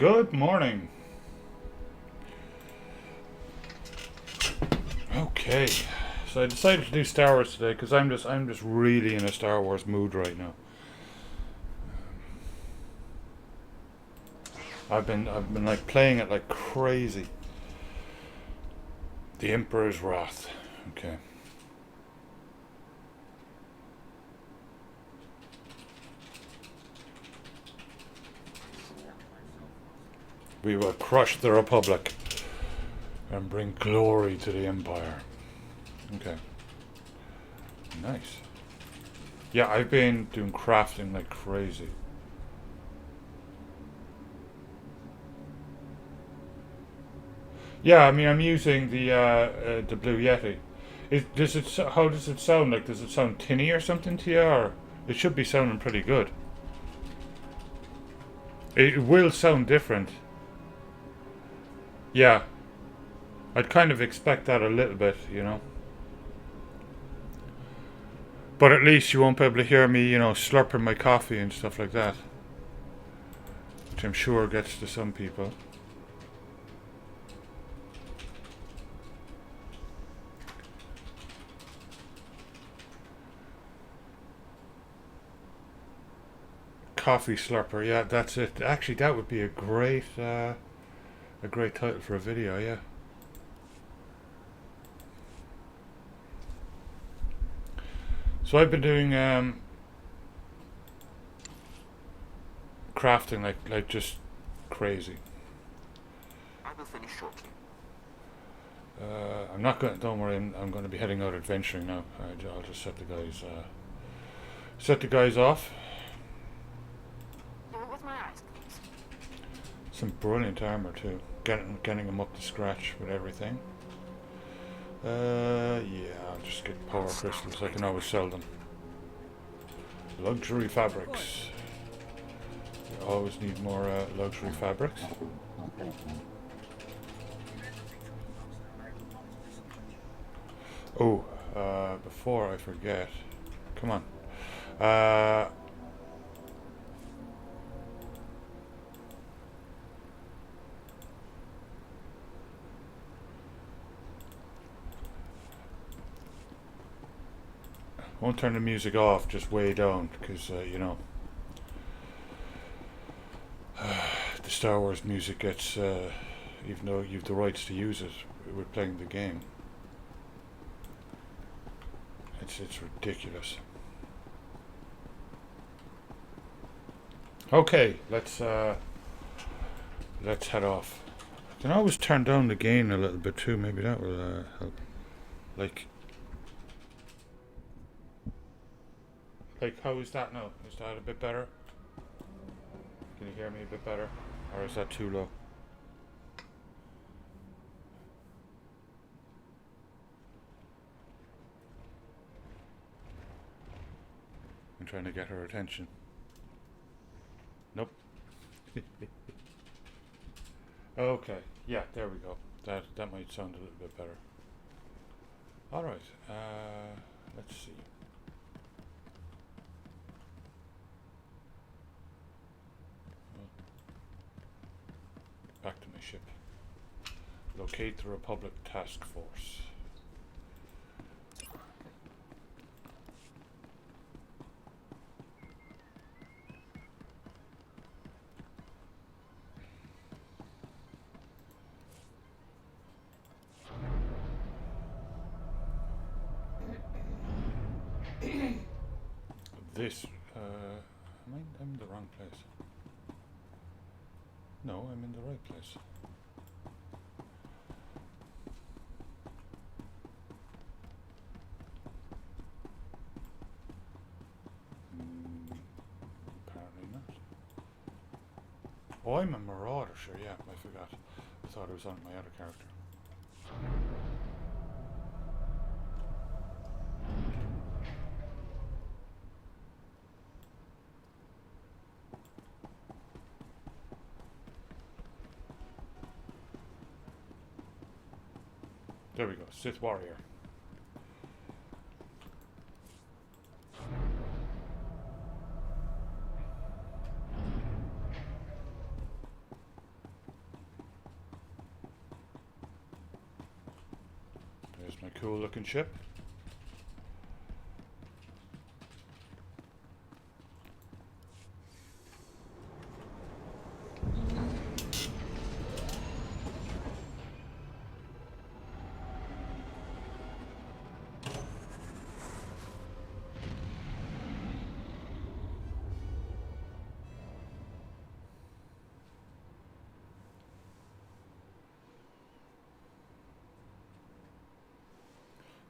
Good morning. Okay, so I decided to do Star Wars today because I'm just really in a Star Wars mood right now. I've been like playing it like crazy. The Emperor's Wrath. Okay. We will crush the Republic and bring glory to the Empire. Okay. Nice. Yeah, I've been doing crafting like crazy. Yeah, I mean, I'm using the Blue Yeti. How does it sound? Like, does it sound tinny or something to you, or it should be sounding pretty good? It will sound different. Yeah, I'd kind of expect that a little bit, you know. But at least you won't be able to hear me, slurping my coffee and stuff like that, which I'm sure gets to some people. Coffee slurper, yeah, that's it. Actually, that would be a great title for a video, yeah. So I've been doing crafting like just crazy. I will finish shortly. I'm not going. Don't worry. I'm going to be heading out adventuring now. I'll just set the guys off. Do it with my eyes, please. Some brilliant armor too. Getting them up to scratch with everything. Yeah. I'll just get power crystals. I can always sell them. Luxury fabrics. You always need more luxury fabrics. Oh, before I forget, come on. Uh, won't turn the music off, just way down, because, the Star Wars music gets, even though you've the rights to use it, we're playing the game. It's ridiculous. Okay, let's head off. I can always turn down the gain a little bit too. Maybe that will help. Like, how is that now? Is that a bit better? Can you hear me a bit better, or is that too low? I'm trying to get her attention. Nope. Okay. Yeah, there we go. That might sound a little bit better. All right. Let's see. Back to my ship. Locate the Republic Task Force. This, I'm in the wrong place. No, I'm in the right place. Apparently not. Oh, I'm a marauder, sure, yeah, I forgot. I thought it was on my other character. There we go, Sith Warrior. cool looking ship.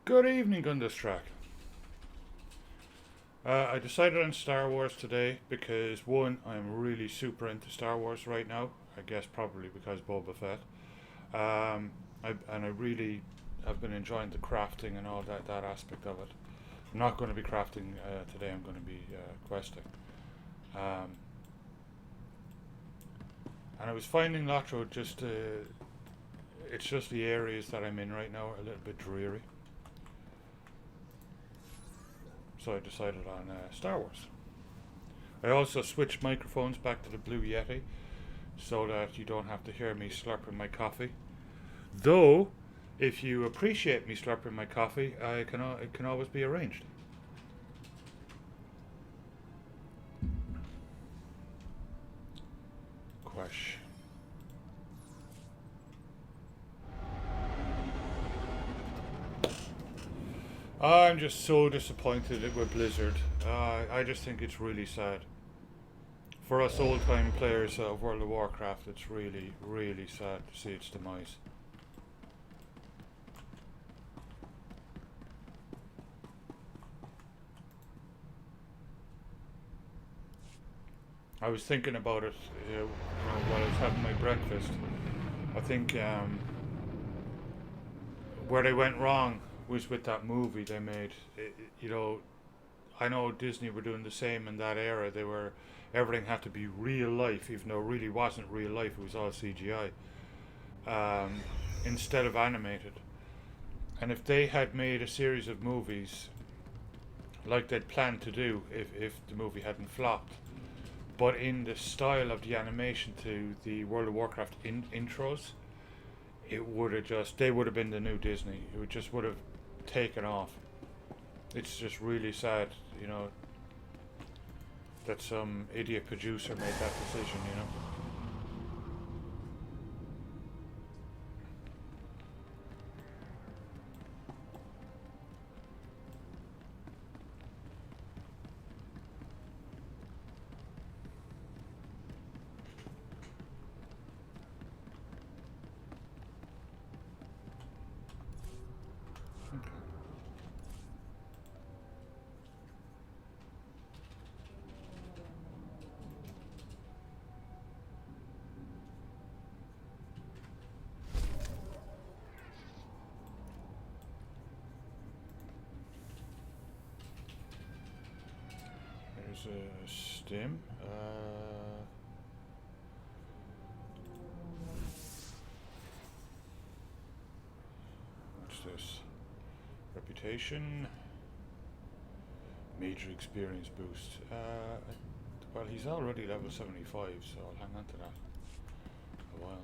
Good evening, Gundestrack. I decided on Star Wars today because one, I'm really super into Star Wars right now. I guess probably because Boba Fett. I really have been enjoying the crafting and all that aspect of it. I'm not going to be crafting today. I'm going to be questing. Um, and I was finding Lotro just it's just the areas that I'm in right now are a little bit dreary. So I decided on Star Wars. I also switched microphones back to the Blue Yeti so that you don't have to hear me slurping my coffee. Though, if you appreciate me slurping my coffee, it can always be arranged. Quash. I'm just so disappointed with Blizzard. I just think it's really sad. For us old-time players of World of Warcraft, it's really, really sad to see its demise. I was thinking about it while I was having my breakfast. I think where they went wrong was with that movie they made. I know Disney were doing the same in that era. Everything had to be real life, even though it really wasn't real life. It was all CGI instead of animated. And if they had made a series of movies like they'd planned to do, if the movie hadn't flopped, but in the style of the animation to the World of Warcraft intros, they would have been the new Disney. It would have taken off. It's just really sad, that some idiot producer made that decision. There's a stim. What's this? Reputation. Major experience boost. Well, he's already level 75, so I'll hang on to that a while.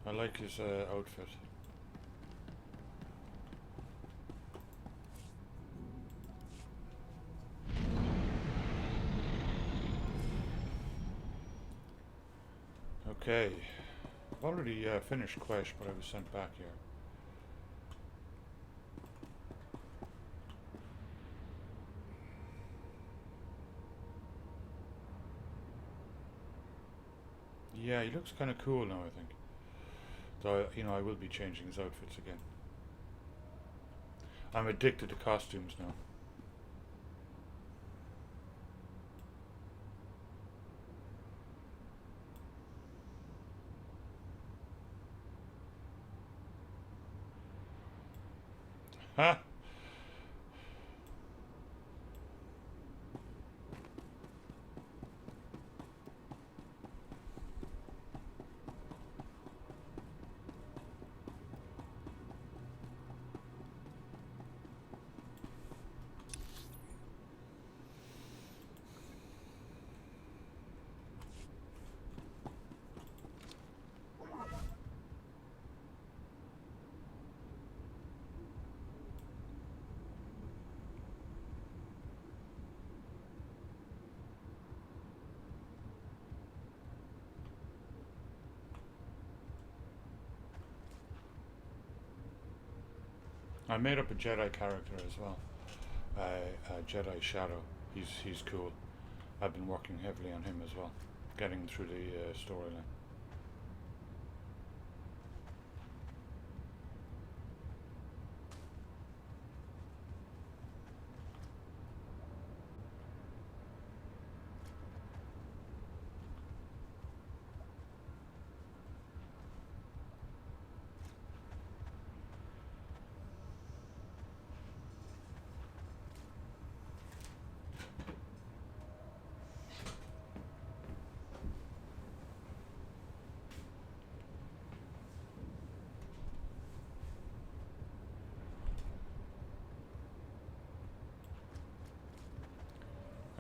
I like his outfit. Okay. I've already finished Quest, but I was sent back here. Yeah, he looks kind of cool now, I think. Though, I will be changing his outfits again. I'm addicted to costumes now. Ha! I made up a Jedi character as well. Jedi Shadow. He's cool. I've been working heavily on him as well, getting through the storyline.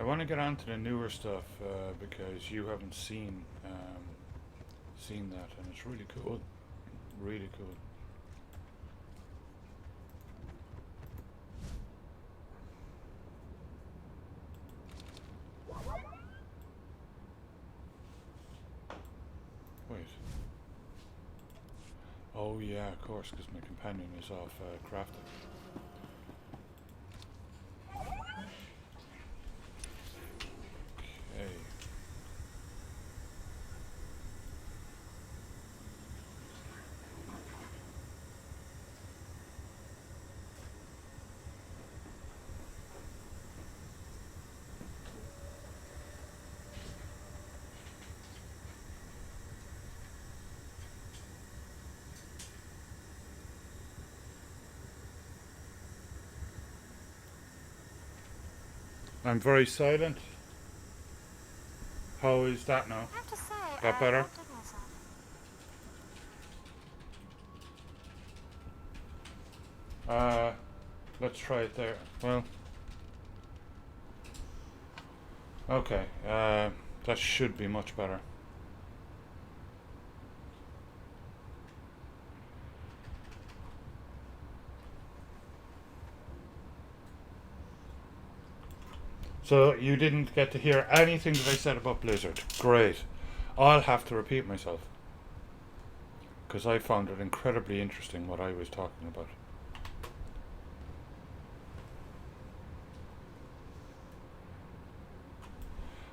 I want to get on to the newer stuff because you haven't seen that, and it's really cool, really cool. Wait. Oh yeah, of course, because my companion is off crafting. Okay. I'm very silent. How is that now? I have to say, That better? I dig myself. Let's try it there. Well, okay. That should be much better. So you didn't get to hear anything that I said about Blizzard. Great. I'll have to repeat myself, because I found it incredibly interesting what I was talking about.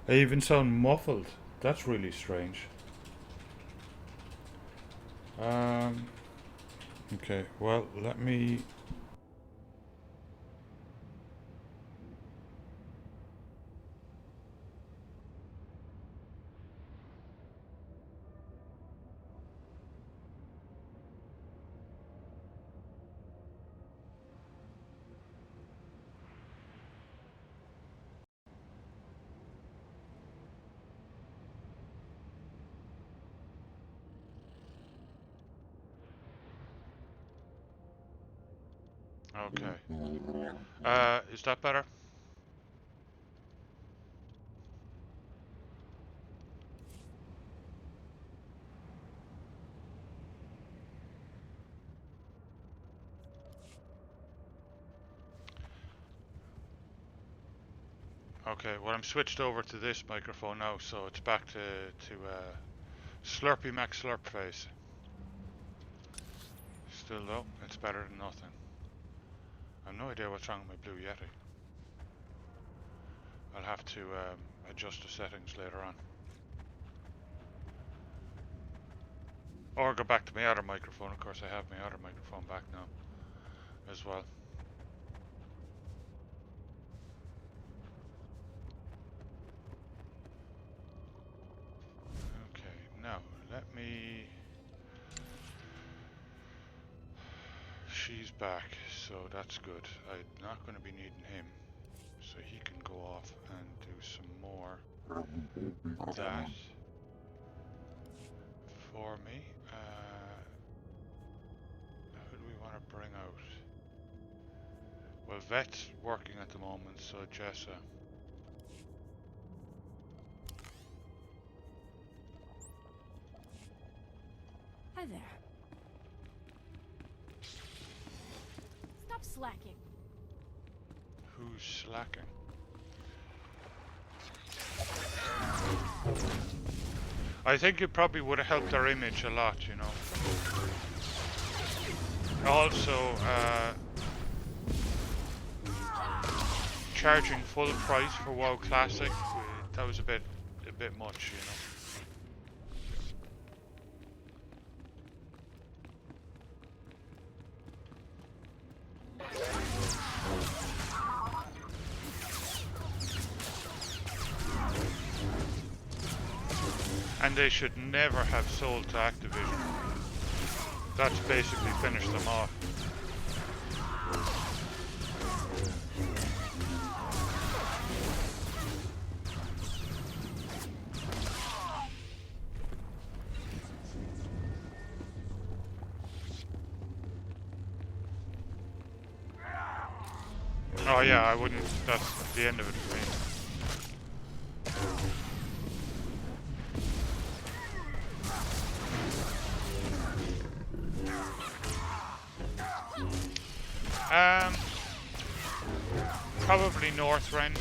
I even sound muffled. That's really strange. Okay, well, let me... Okay. Is that better? Okay, well I'm switched over to this microphone now, so it's back to Slurpy Mac Slurp face. Still though, it's better than nothing. I've no idea what's wrong with my Blue Yeti. I'll have to adjust the settings later on. Or go back to my other microphone. Of course I have my other microphone back now as well. Okay, now let me... She's back, so that's good. I'm not going to be needing him, so he can go off and do some more that for me. Who do we want to bring out? Well, Vet's working at the moment, so Jessa. Hi there. Stop slacking. Who's slacking? I think it probably would have helped our image a lot, you know. Also, charging full price for WoW Classic, that was a bit much, you know. And they should never have sold to Activision. That's basically finished them off. Oh yeah, I wouldn't. That's the end of it for me. Probably Northrend.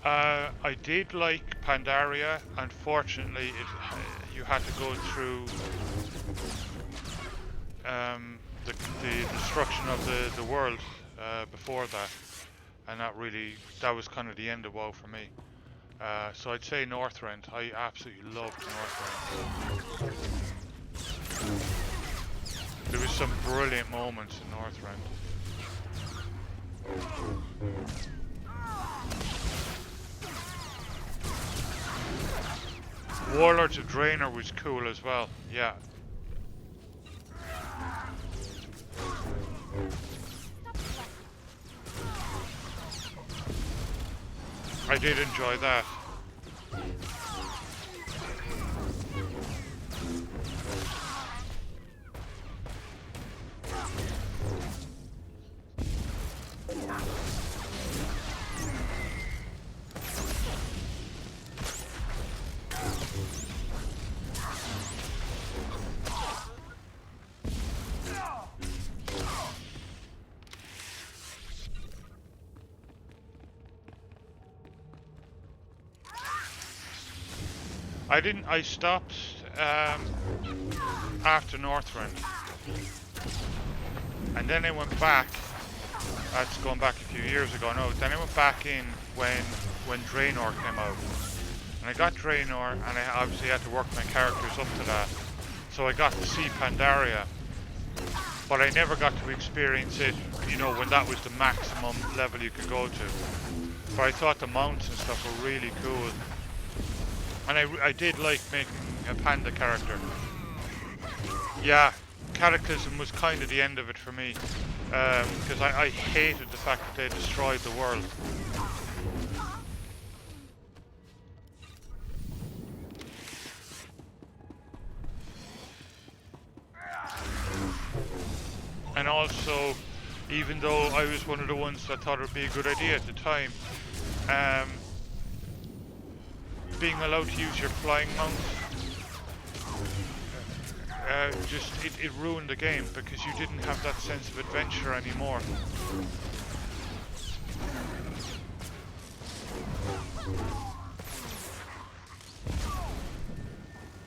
I did like Pandaria. Unfortunately, you had to go through the destruction of the world before that, and that was kind of the end of WoW for me. So I'd say Northrend. I absolutely loved Northrend. There was some brilliant moments in Northrend. Warlords of Draenor was cool as well, yeah. I did enjoy that. I stopped after Northrend, and then I went back. That's going back a few years ago. No, then I went back in when Draenor came out, and I got Draenor, and I obviously had to work my characters up to that. So I got to see Pandaria, but I never got to experience it. You know, when that was the maximum level you could go to. But I thought the mounts and stuff were really cool. And I did like making a panda character. Yeah, Cataclysm was kind of the end of it for me. Because I hated the fact that they destroyed the world. And also, even though I was one of the ones that thought it would be a good idea at the time, being allowed to use your flying mount, it ruined the game because you didn't have that sense of adventure anymore.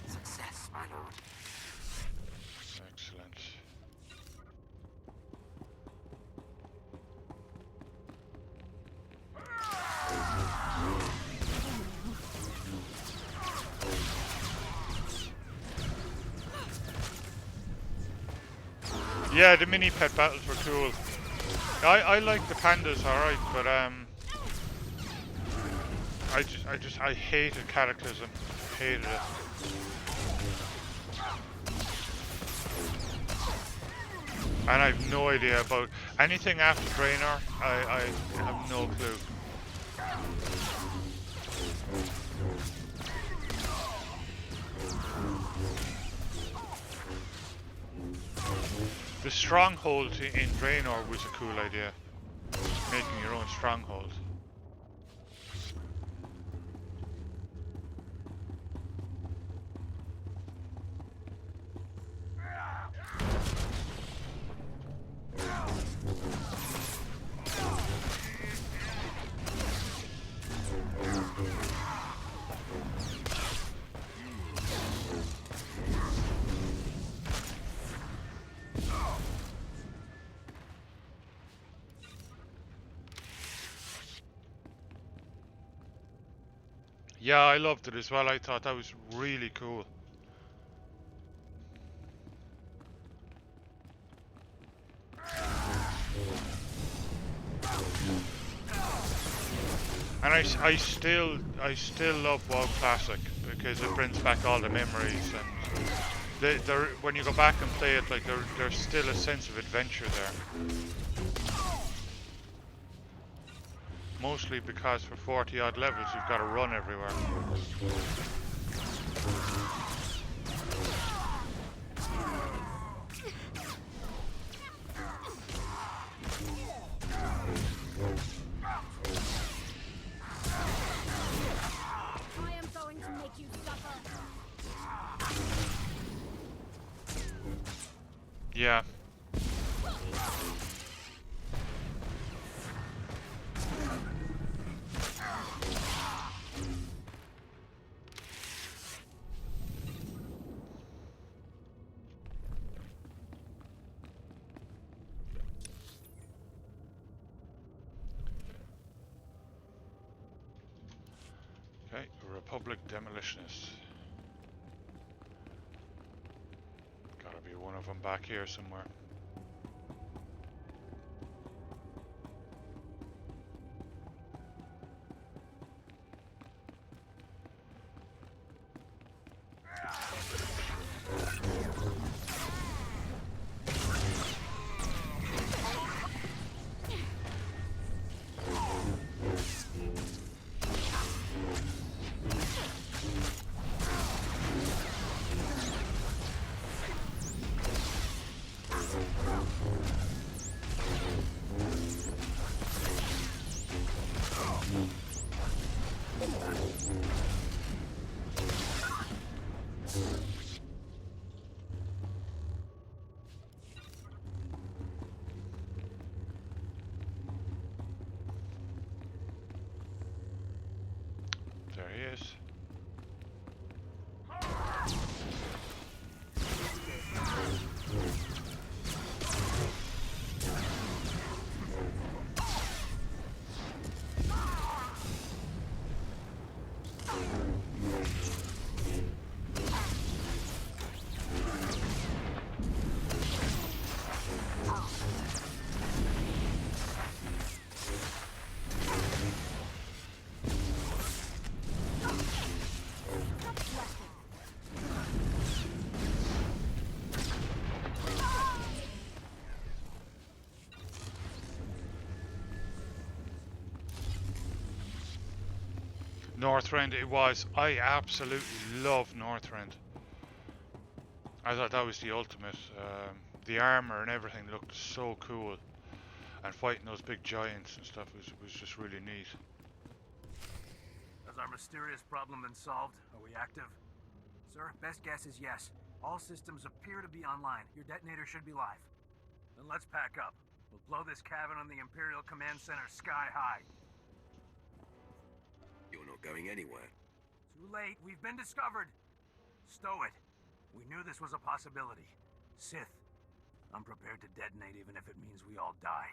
Success, my lord. Excellent. Yeah, the mini pet battles were cool. I like the pandas, alright, but I hated Cataclysm. Hated it. And I have no idea about anything after Draenor. I have no clue. The stronghold in Draenor was a cool idea. Making your own stronghold. Yeah, I loved it as well. I thought that was really cool. And I still love WoW Classic because it brings back all the memories, and when you go back and play it, like there's still a sense of adventure there. Mostly because for 40 odd levels you've got to run everywhere. I am going to make you suffer. Yeah. Okay, Republic Demolitionist. Gotta be one of them back here somewhere. There he is. Northrend it was. I absolutely love Northrend. I thought that was the ultimate. The armor and everything looked so cool, and fighting those big giants and stuff was just really neat. Has our mysterious problem been solved? Are we active? Sir, best guess is yes. All systems appear to be online. Your detonator should be live. Then let's pack up. We'll blow this cabin on the Imperial Command Center sky high. You're not going anywhere. Too late. We've been discovered. Stow it. We knew this was a possibility. Sith, I'm prepared to detonate even if it means we all die.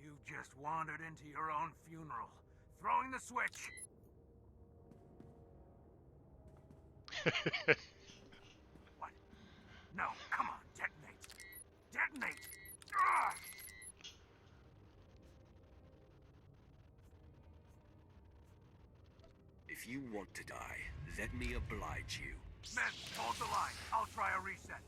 You've just wandered into your own funeral. Throwing the switch. What? No, come on, detonate. Detonate! Ugh! If you want to die, let me oblige you. Men, hold the line. I'll try a reset.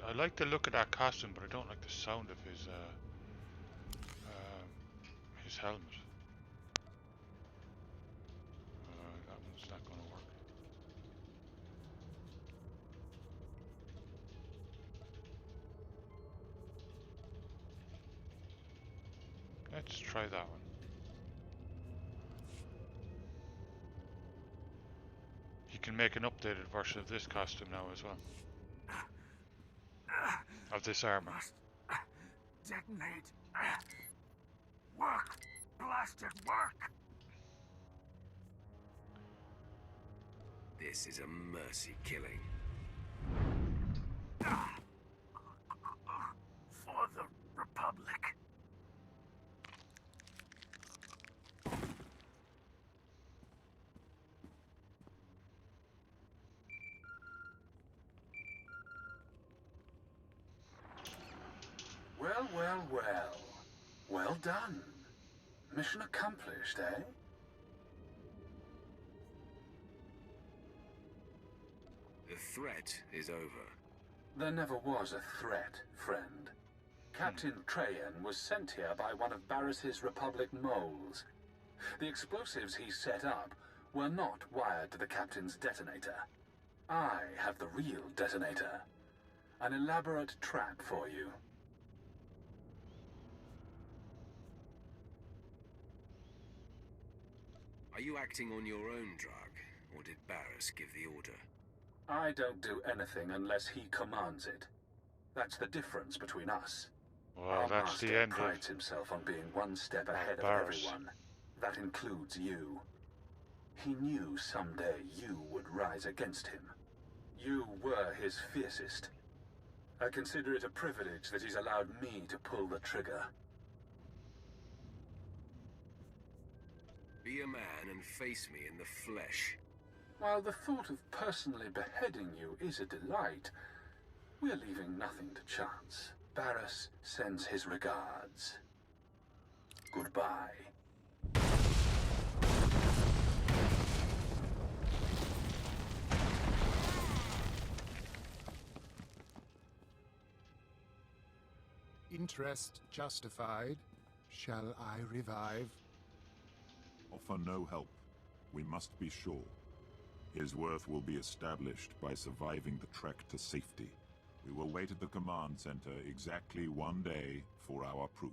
I like the look of that costume, but I don't like the sound of his helmet. That one's not going to work. Let's try that one. You can make an updated version of this costume now as well. Of this armor. Must detonate. Work! Blasted work! This is a mercy killing. For the Republic. Well, well, well. Well done. Mission accomplished, eh? The threat is over. There never was a threat, friend. Captain Trajan was sent here by one of Barris's Republic moles. The explosives he set up were not wired to the Captain's detonator. I have the real detonator. An elaborate trap for you. Are you acting on your own drug, or did Barris give the order? I don't do anything unless he commands it. That's the difference between us. Well, Our that's master the end prides of himself on being one step ahead of Barris. everyone. That includes you. He knew someday you would rise against him. You were his fiercest. I consider it a privilege that he's allowed me to pull the trigger. Be a man and face me in the flesh. While the thought of personally beheading you is a delight, we're leaving nothing to chance. Barris sends his regards. Goodbye. Interest justified. Shall I revive? Offer no help. We must be sure. His worth will be established by surviving the trek to safety. We will wait at the command center exactly 1 day for our proof.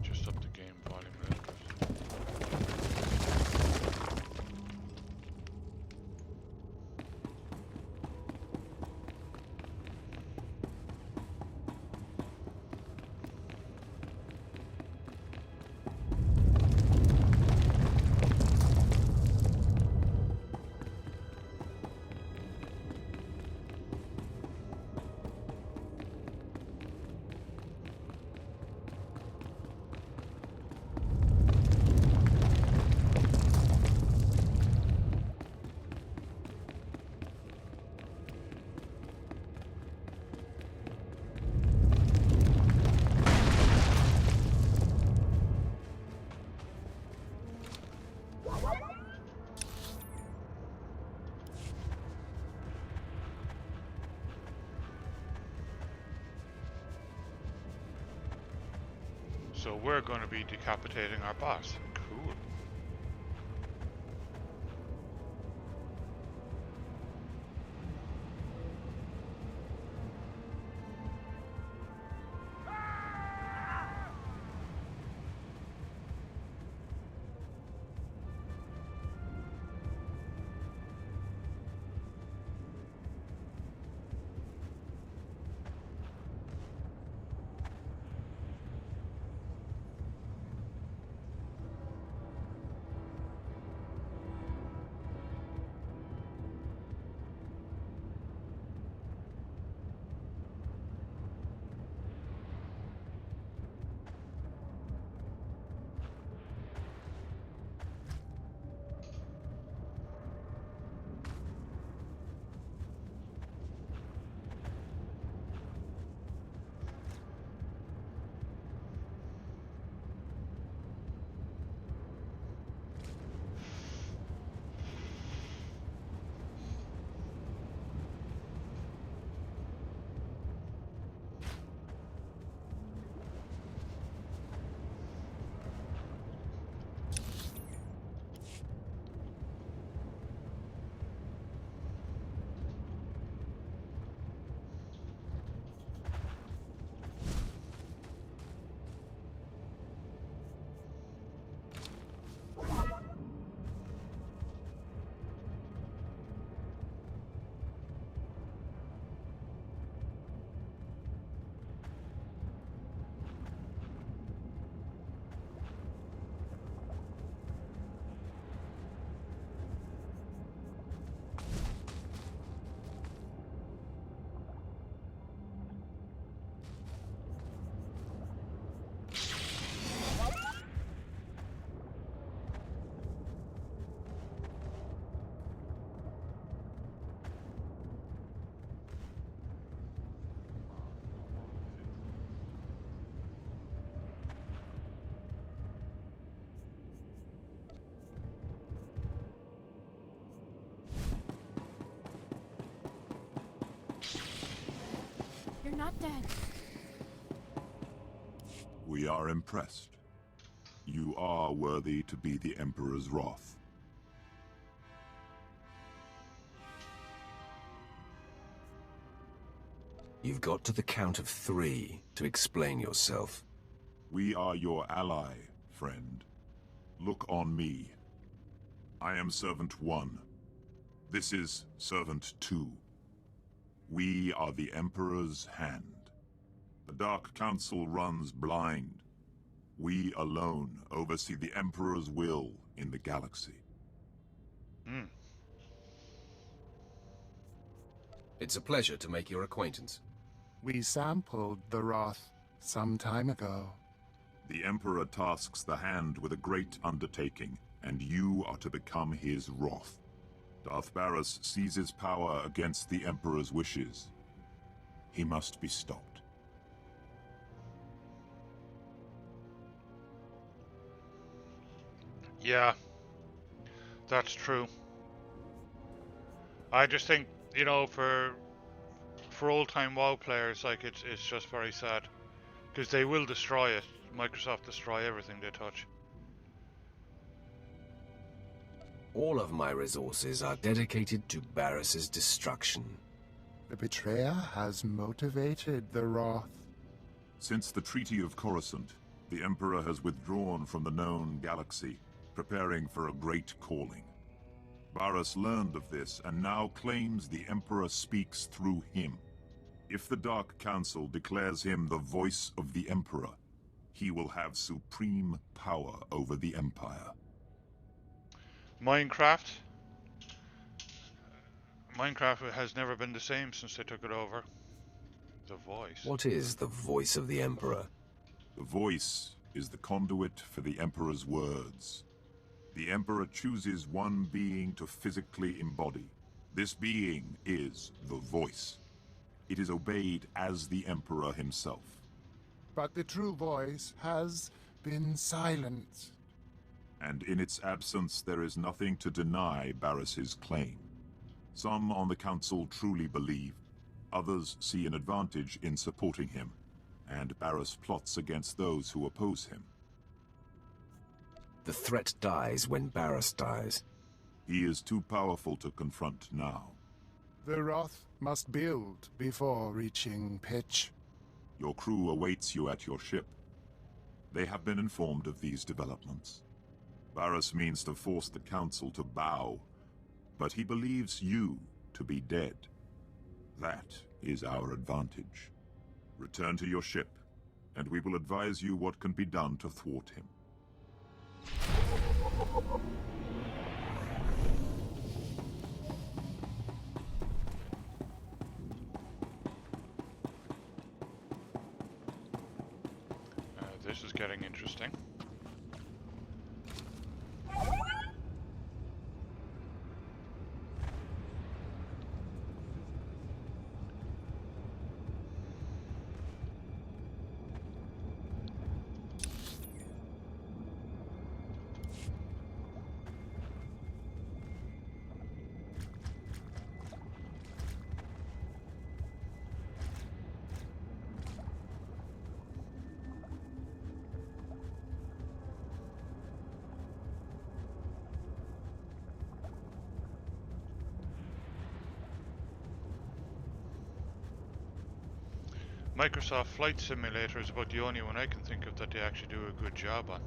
Just up the game volume a little bit. So we're going to be decapitating our boss. Cool. not dead. We are impressed. You are worthy to be the Emperor's wrath. You've got to the count of 3 to explain yourself. We are your ally, friend. Look on me. I am Servant 1. This is Servant 2. We are the Emperor's hand. The Dark Council runs blind. We alone oversee the Emperor's will in the galaxy. It's a pleasure to make your acquaintance. We sampled the Wrath some time ago. The Emperor tasks the Hand with a great undertaking, and you are to become his wrath. Darth Barris seizes power against the Emperor's wishes. He must be stopped. Yeah, that's true. I just think, you know, for old-time WoW players, like it's just very sad because they will destroy it. Microsoft destroy everything they touch. All of my resources are dedicated to Barris's destruction. The betrayer has motivated the Wrath. Since the Treaty of Coruscant, the Emperor has withdrawn from the known galaxy, preparing for a great calling. Barris learned of this and now claims the Emperor speaks through him. If the Dark Council declares him the voice of the Emperor, he will have supreme power over the Empire. Minecraft has never been the same since they took it over. The voice. What is the voice of the Emperor? The voice is the conduit for the Emperor's words. The Emperor chooses one being to physically embody. This being is the voice. It is obeyed as the Emperor himself. But the true voice has been silenced. And in its absence, there is nothing to deny Barris's claim. Some on the Council truly believe, others see an advantage in supporting him, and Barris plots against those who oppose him. The threat dies when Barris dies. He is too powerful to confront now. The Wrath must build before reaching pitch. Your crew awaits you at your ship. They have been informed of these developments. Barris means to force the Council to bow, but he believes you to be dead. That is our advantage. Return to your ship, and we will advise you what can be done to thwart him. This is getting interesting. Microsoft Flight Simulator is about the only one I can think of that they actually do a good job on.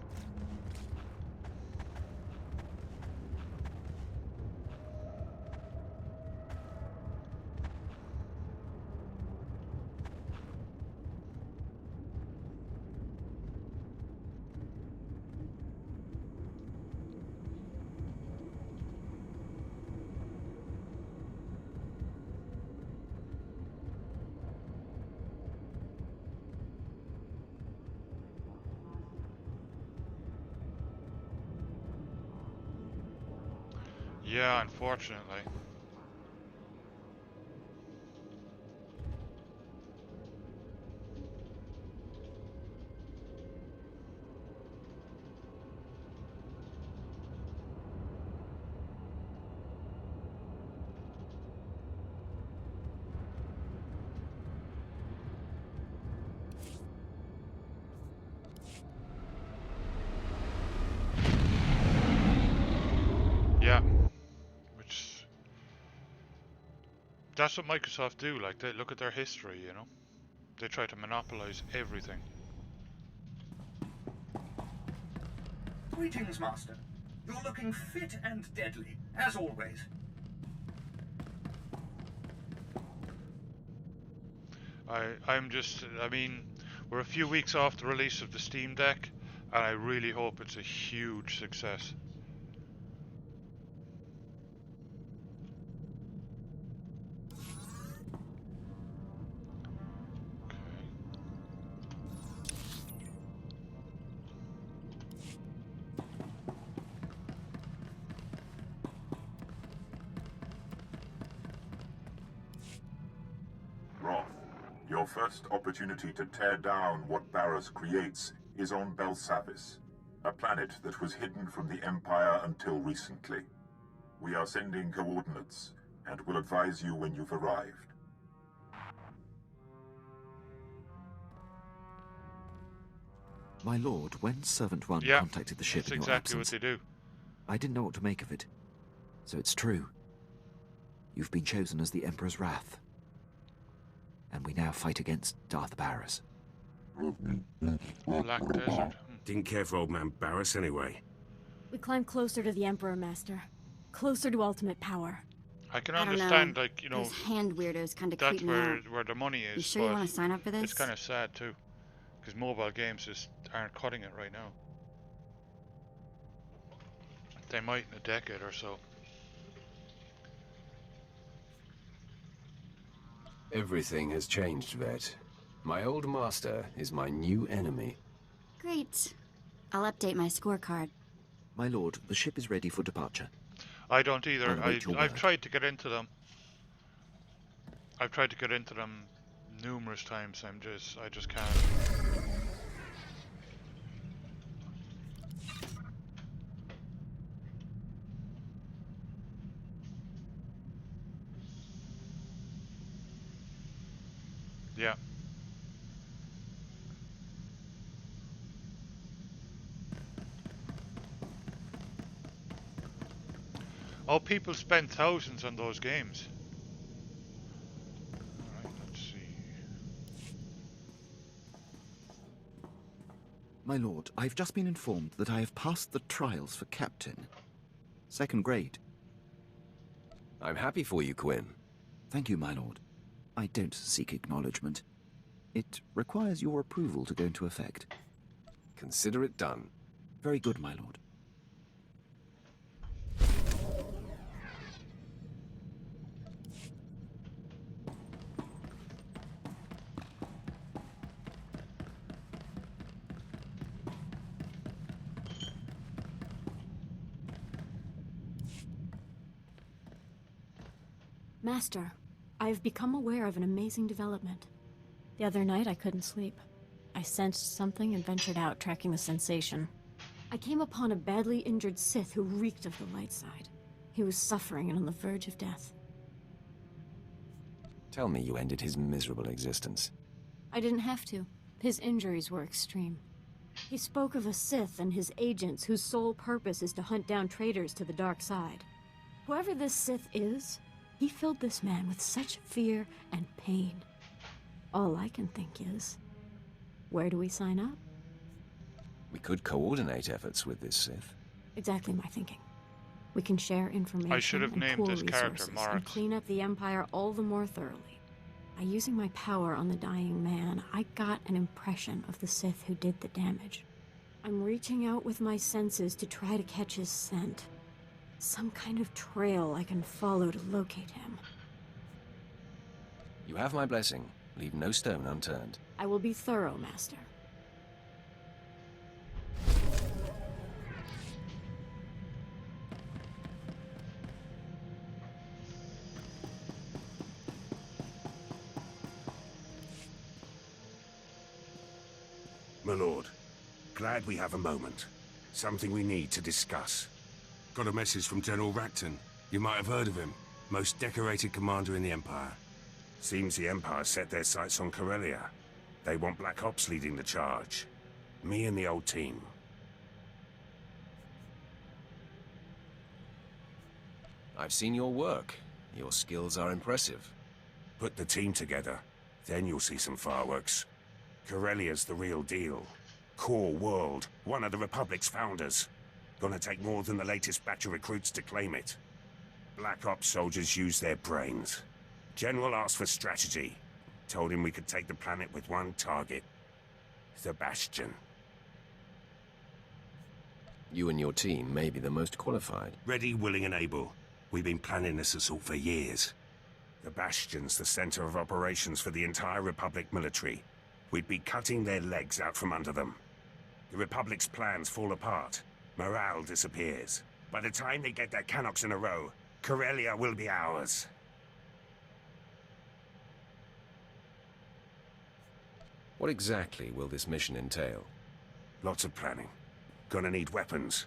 Yeah, unfortunately. That's what Microsoft do. Like, they look at their history, you know. They try to monopolize everything. Greetings, Master. You're looking fit and deadly, as always. I mean, we're a few weeks off the release of the Steam Deck, and I really hope it's a huge success. Roth, your first opportunity to tear down what Barrows creates is on Belsavis, a planet that was hidden from the Empire until recently. We are sending coordinates, and will advise you when you've arrived. My lord, when Servant One Yeah, contacted the ship that's in your exactly absence, what they do. I didn't know what to make of it. So it's true. You've been chosen as the Emperor's Wrath. And we now fight against Darth Barrows. Black Desert. Didn't care for old man Barrows anyway. We climb closer to the Emperor, Master. Closer to ultimate power. I can I don't understand, know. like, you know, Those hand weirdos kind of that's creep me out. where the money is. You sure you but want to sign up for this? It's kind of sad too, because mobile games just aren't cutting it right now. They might in a decade or so. Everything has changed, Vet. My old master is my new enemy. Great. I'll update my scorecard. My lord, the ship is ready for departure. I don't either. I'll await your I've word. tried to get into them. I've tried to get into them numerous times. I just can't. Yeah. Oh, people spend thousands on those games. Alright, let's see. My lord, I've just been informed that I have passed the trials for Captain. 2nd grade. I'm happy for you, Quinn. Thank you, my lord. I don't seek acknowledgement. It requires your approval to go into effect. Consider it done. Very good, my lord. Master, I have become aware of an amazing development. The other night I couldn't sleep. I sensed something and ventured out, tracking the sensation. I came upon a badly injured Sith who reeked of the light side. He was suffering and on the verge of death. Tell me you ended his miserable existence. I didn't have to. His injuries were extreme. He spoke of a Sith and his agents whose sole purpose is to hunt down traitors to the dark side. Whoever this Sith is, he filled this man with such fear and pain. All I can think is, where do we sign up? We could coordinate efforts with this Sith. Exactly my thinking. We can share information I should have and named pool this character resources and Moritz. clean up the Empire all the more thoroughly. By using my power on the dying man, I got an impression of the Sith who did the damage. I'm reaching out with my senses to try to catch his scent. Some kind of trail I can follow to locate him. You have my blessing. Leave no stone unturned. I will be thorough, Master. My lord, glad we have a moment. Something we need to discuss. Got a message from General Racton. You might have heard of him. Most decorated commander in the Empire. Seems the Empire set their sights on Corellia. They want Black Ops leading the charge. Me and the old team. I've seen your work. Your skills are impressive. Put the team together, then you'll see some fireworks. Corellia's the real deal. Core world, one of the Republic's founders. Gonna take more than the latest batch of recruits to claim it. Black Ops soldiers use their brains. General asked for strategy. Told him we could take the planet with one target. The Bastion. You and your team may be the most qualified. Ready, willing, and able. We've been planning this assault for years. The Bastion's the center of operations for the entire Republic military. We'd be cutting their legs out from under them. The Republic's plans fall apart. Morale disappears. By the time they get their cannocks in a row, Corellia will be ours. What exactly will this mission entail? Lots of planning. Gonna need weapons,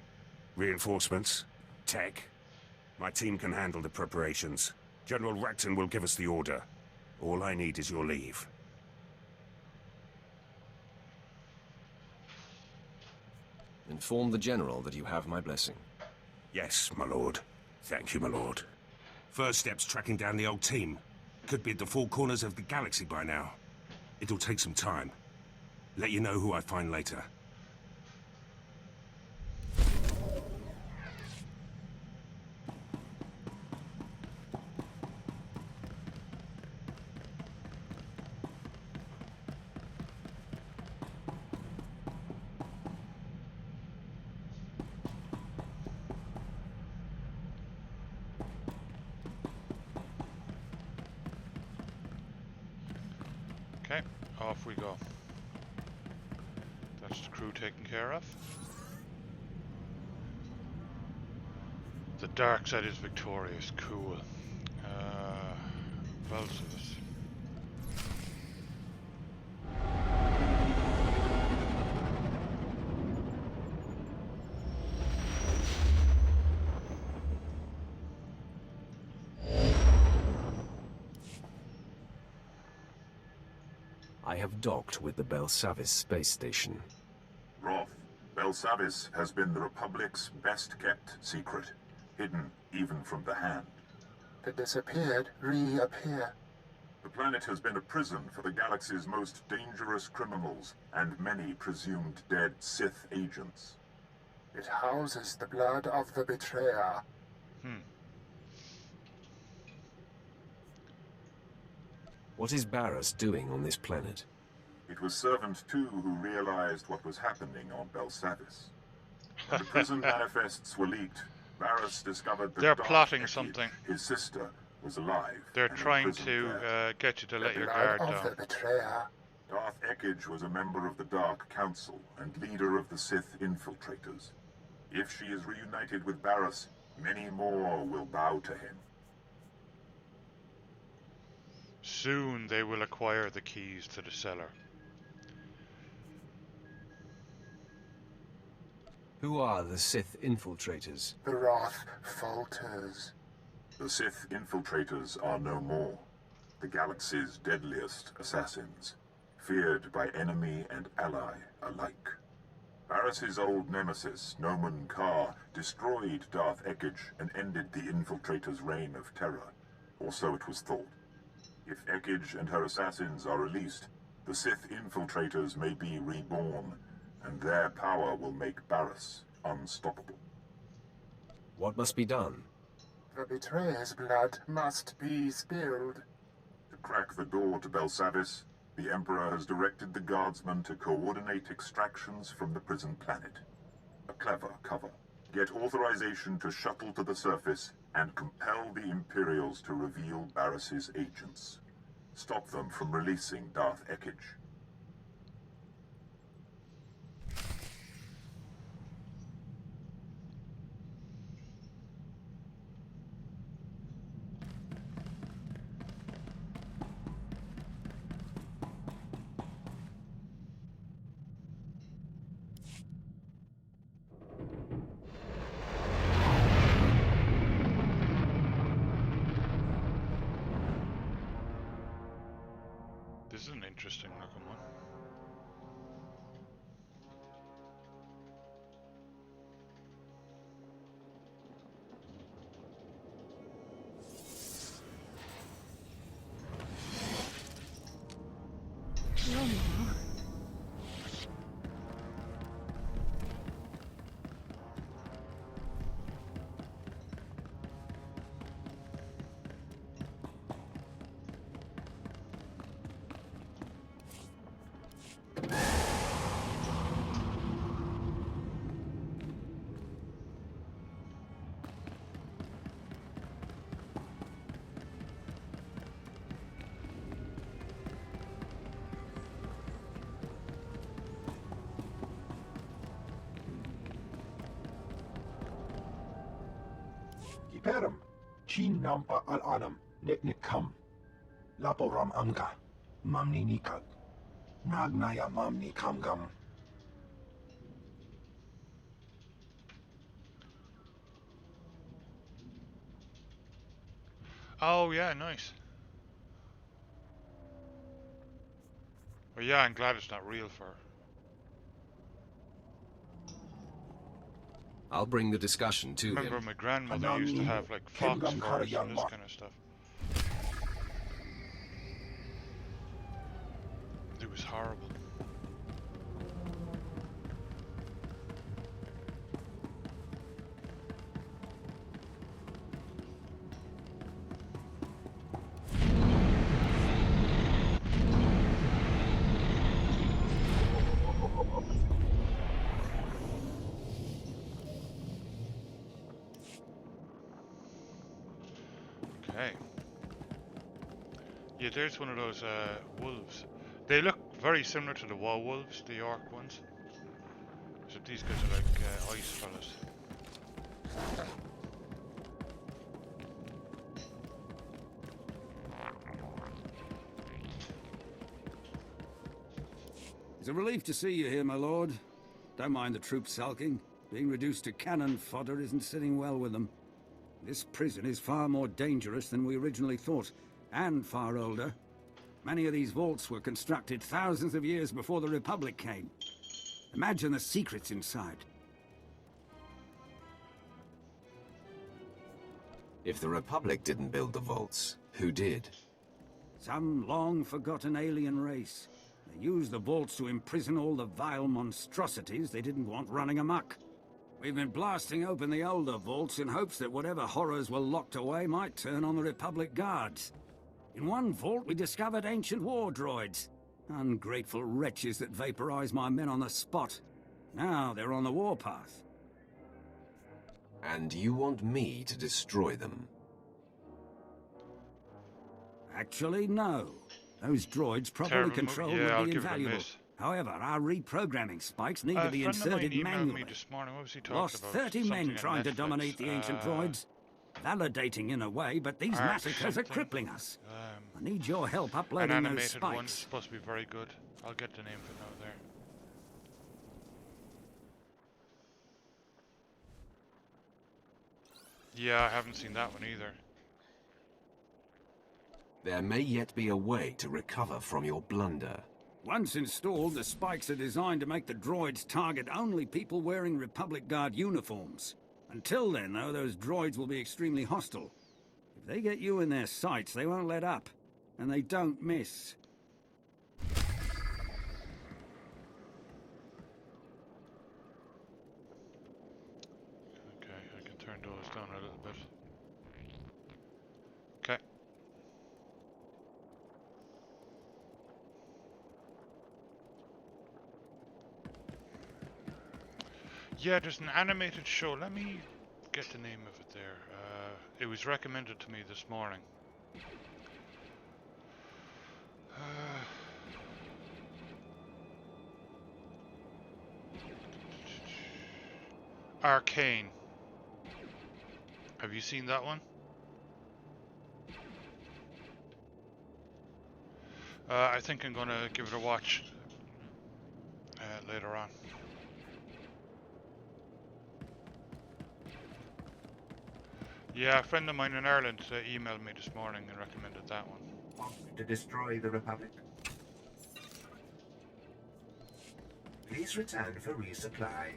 reinforcements, tech. My team can handle the preparations. General Racton will give us the order. All I need is your leave. Inform the General that you have my blessing. Yes, my lord. Thank you, my lord. First step's tracking down the old team. Could be at the four corners of the galaxy by now. It'll take some time. Let you know who I find later. Okay, off we go. That's the crew taken care of. The dark side is victorious. Cool. Belsavis. I have docked with the Belsavis space station. Roth, Belsavis has been the Republic's best-kept secret, hidden even from the Hand. The disappeared reappear. The planet has been a prison for the galaxy's most dangerous criminals and many presumed dead Sith agents. It houses the blood of the betrayer. What is Barras doing on this planet? It was Servant 2 who realized what was happening on Belsavis. When the prison manifests were leaked, Barras discovered that They're Darth plotting Ekid, something. his sister, was alive. They're and trying imprisoned to there. get you to let The your blood guard of down. the betrayer. Darth Ekid was a member of the Dark Council and leader of the Sith infiltrators. If she is reunited with Barras, many more will bow to him. Soon they will acquire the keys to the cellar. Who are the Sith infiltrators? The wrath falters. The Sith infiltrators are no more. The galaxy's deadliest assassins, feared by enemy and ally alike. Barris's old nemesis, Nomen Karr, destroyed Darth Ekid and ended the infiltrators' reign of terror, or so it was thought. If Ekid and her assassins are released, the Sith infiltrators may be reborn, and their power will make Barris unstoppable. What must be done? The betrayer's blood must be spilled. To crack the door to Belsavis, the Emperor has directed the guardsmen to coordinate extractions from the prison planet. A clever cover. Get authorization to shuttle to the surface and compel the Imperials to reveal Barris's agents. Stop them from releasing Darth Ekid. This is an interesting looking one. Perum, Chin Nampa Al Adam, Niknikam, Laporam Anga, Mamni Nikat, Nagnaya Mamni Kamgam. Oh yeah, nice. Well, yeah, I'm glad it's not real fur. I'll bring the discussion to Remember, him. my grandmother used to have like fox furs and this kind of stuff. It was horrible. Okay. Yeah, there's one of those wolves. They look very similar to the wall wolves, the York ones. So these guys are like ice fellas. It's a relief to see you here, my lord. Don't mind the troops sulking. Being reduced to cannon fodder isn't sitting well with them. This prison is far more dangerous than we originally thought, and far older. Many of these vaults were constructed thousands of years before the Republic came. Imagine the secrets inside. If the Republic didn't build the vaults, who did? Some long-forgotten alien race. They used the vaults to imprison all the vile monstrosities they didn't want running amok. We've been blasting open the older vaults in hopes that whatever horrors were locked away might turn on the Republic guards. In one vault, we discovered ancient war droids. Ungrateful wretches that vaporized my men on the spot. Now they're on the warpath. And you want me to destroy them? Actually, no. Those droids properly controlled would be invaluable. However, our reprogramming spikes need to be inserted manually. Lost 30 men trying to dominate the ancient droids. Validating in a way, but these massacres are crippling us. I need your help uploading those spikes. An animated one's supposed to be very good. I'll get the name for it now there. Yeah, I haven't seen that one either. There may yet be a way to recover from your blunder. Once installed, the spikes are designed to make the droids target only people wearing Republic Guard uniforms. Until then, though, those droids will be extremely hostile. If they get you in their sights, they won't let up. And they don't miss. Okay, I can turn those down a little bit. Okay. Yeah, there's an animated show. Let me get the name of it there. It was recommended to me this morning. Arcane. Have you seen that one? I think I'm gonna give it a watch later on. Yeah, a friend of mine in Ireland emailed me this morning and recommended that one. To destroy the Republic. Please return for resupply.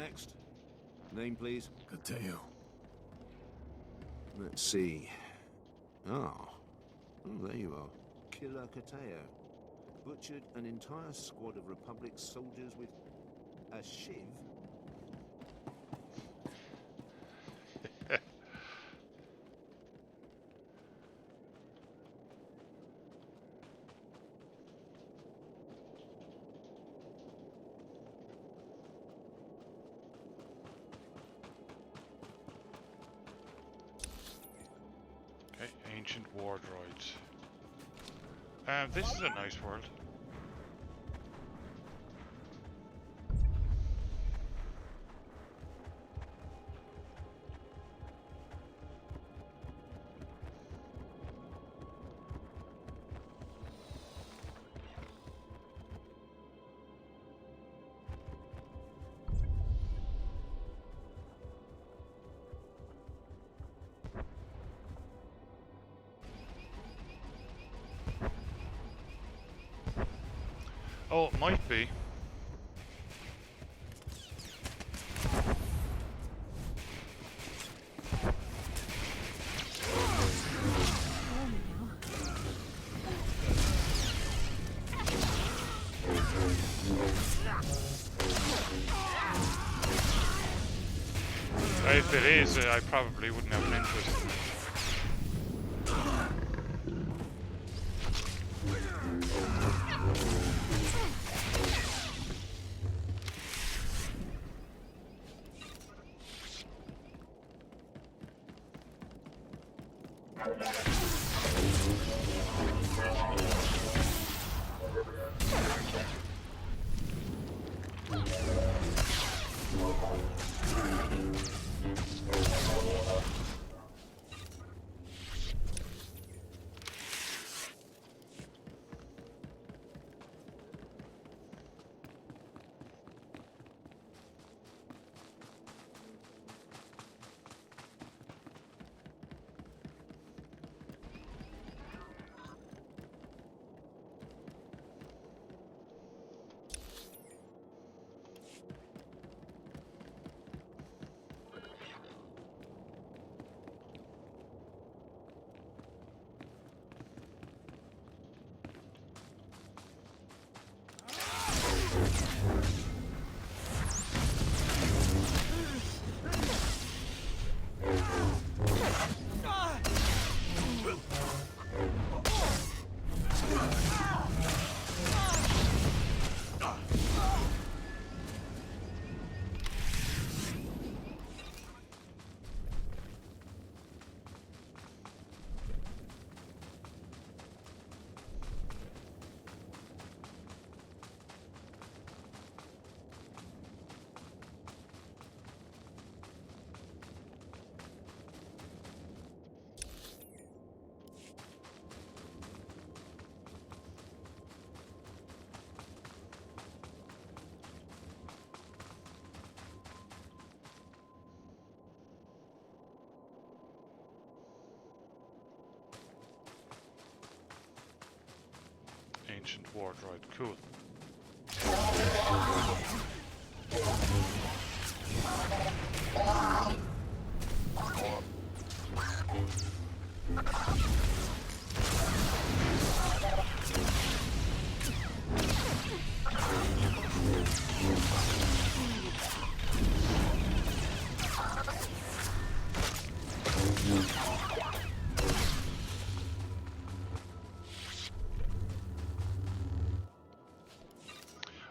Next. Name, please. Kateo. Let's see. Oh, there you are. Killer Kateo. Butchered an entire squad of Republic soldiers with a shiv. Okay, ancient war droids. This is a nice world. Oh, it might be. If it is, I probably wouldn't have an interest in it. Ancient war droid, cool.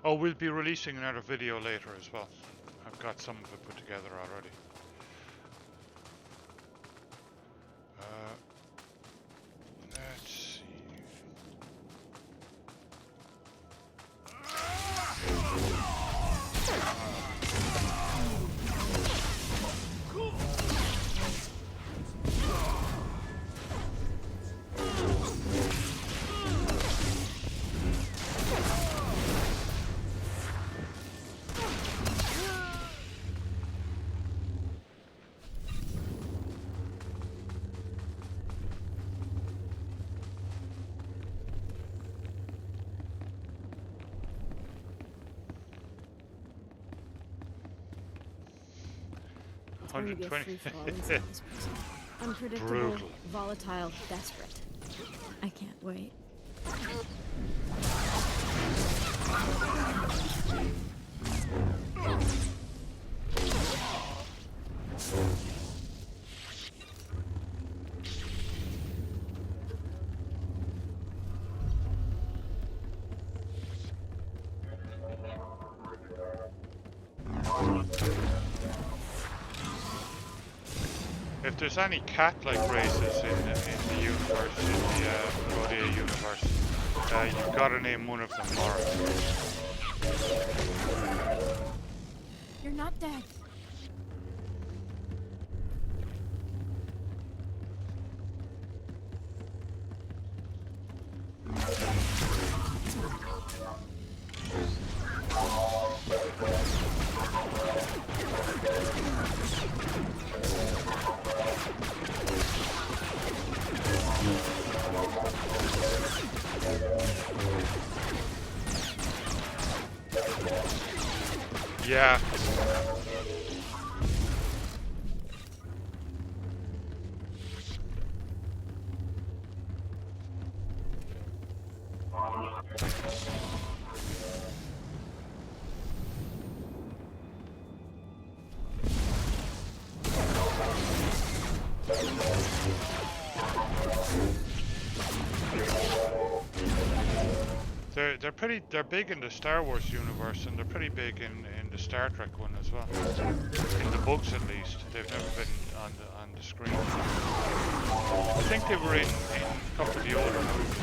Oh, we'll be releasing another video later as well. I've got some of it put together already. Let's see. It's going to be a free-for-all inside this prison. Unpredictable, Brutal. volatile, desperate. I can't wait. If there's any cat-like races in the universe, in the Rodea universe, you've got to name one of them Mara. You're not dead. Yeah. They're big in the Star Wars universe, and they're pretty big in the Star Trek one as well. In the books, at least, they've never been on the screen. I think they were in a couple of the older movies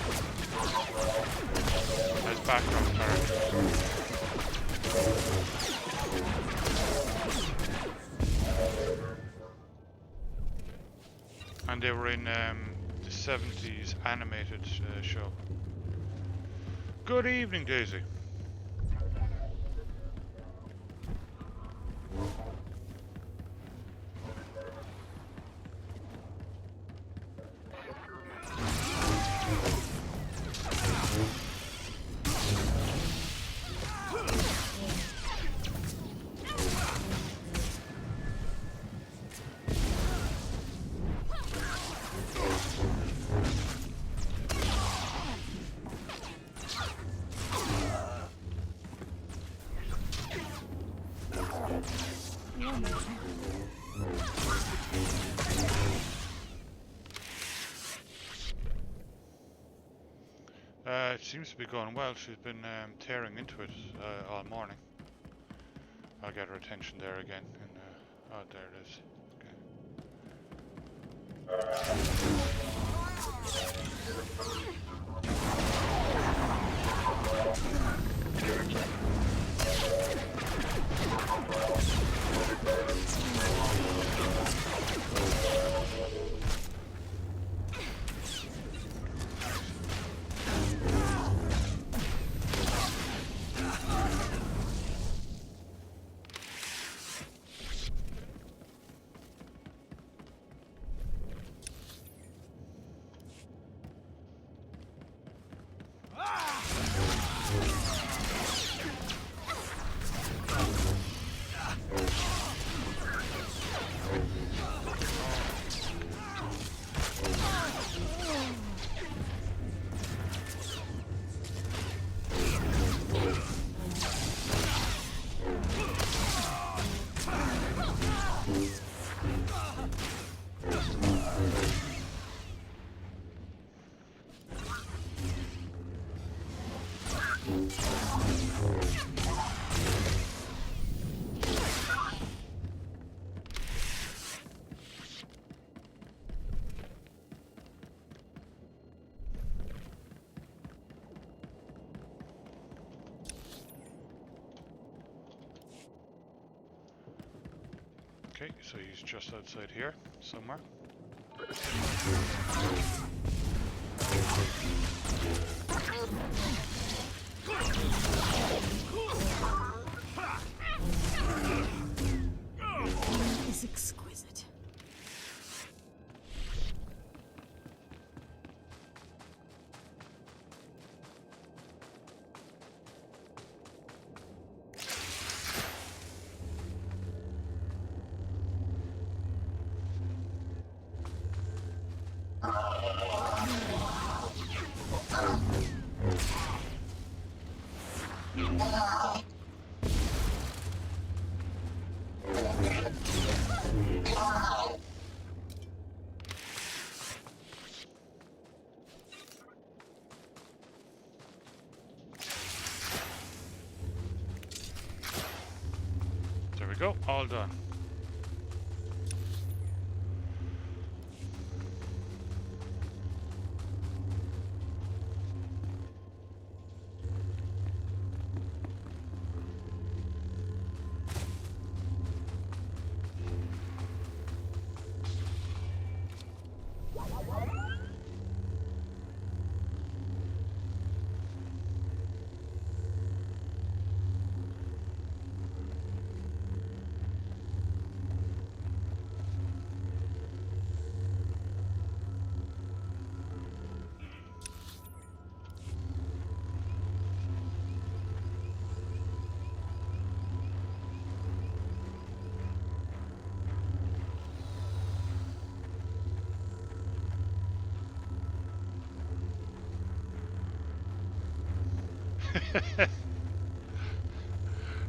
as background characters. And they were in the 70s animated show. Good evening, Daisy. It seems to be going well. She's been tearing into it all morning. I'll get her attention there again. And oh, there it is. Okay, so he's just outside here, somewhere. It's exquisite. There we go, all done.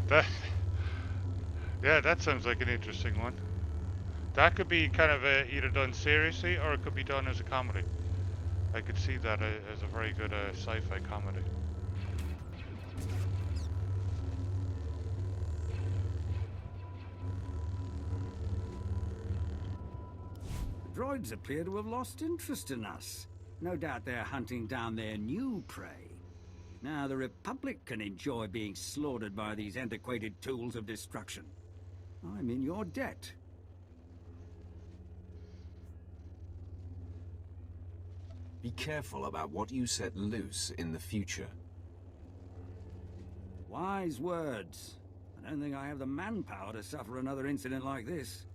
That, yeah, that sounds like an interesting one. That could be kind of either done seriously or it could be done as a comedy. I could see that as a very good sci-fi comedy. The droids appear to have lost interest in us. No doubt they're hunting down their new prey. Now the Republic can enjoy being slaughtered by these antiquated tools of destruction. I'm in your debt. Be careful about what you set loose in the future. Wise words. I don't think I have the manpower to suffer another incident like this.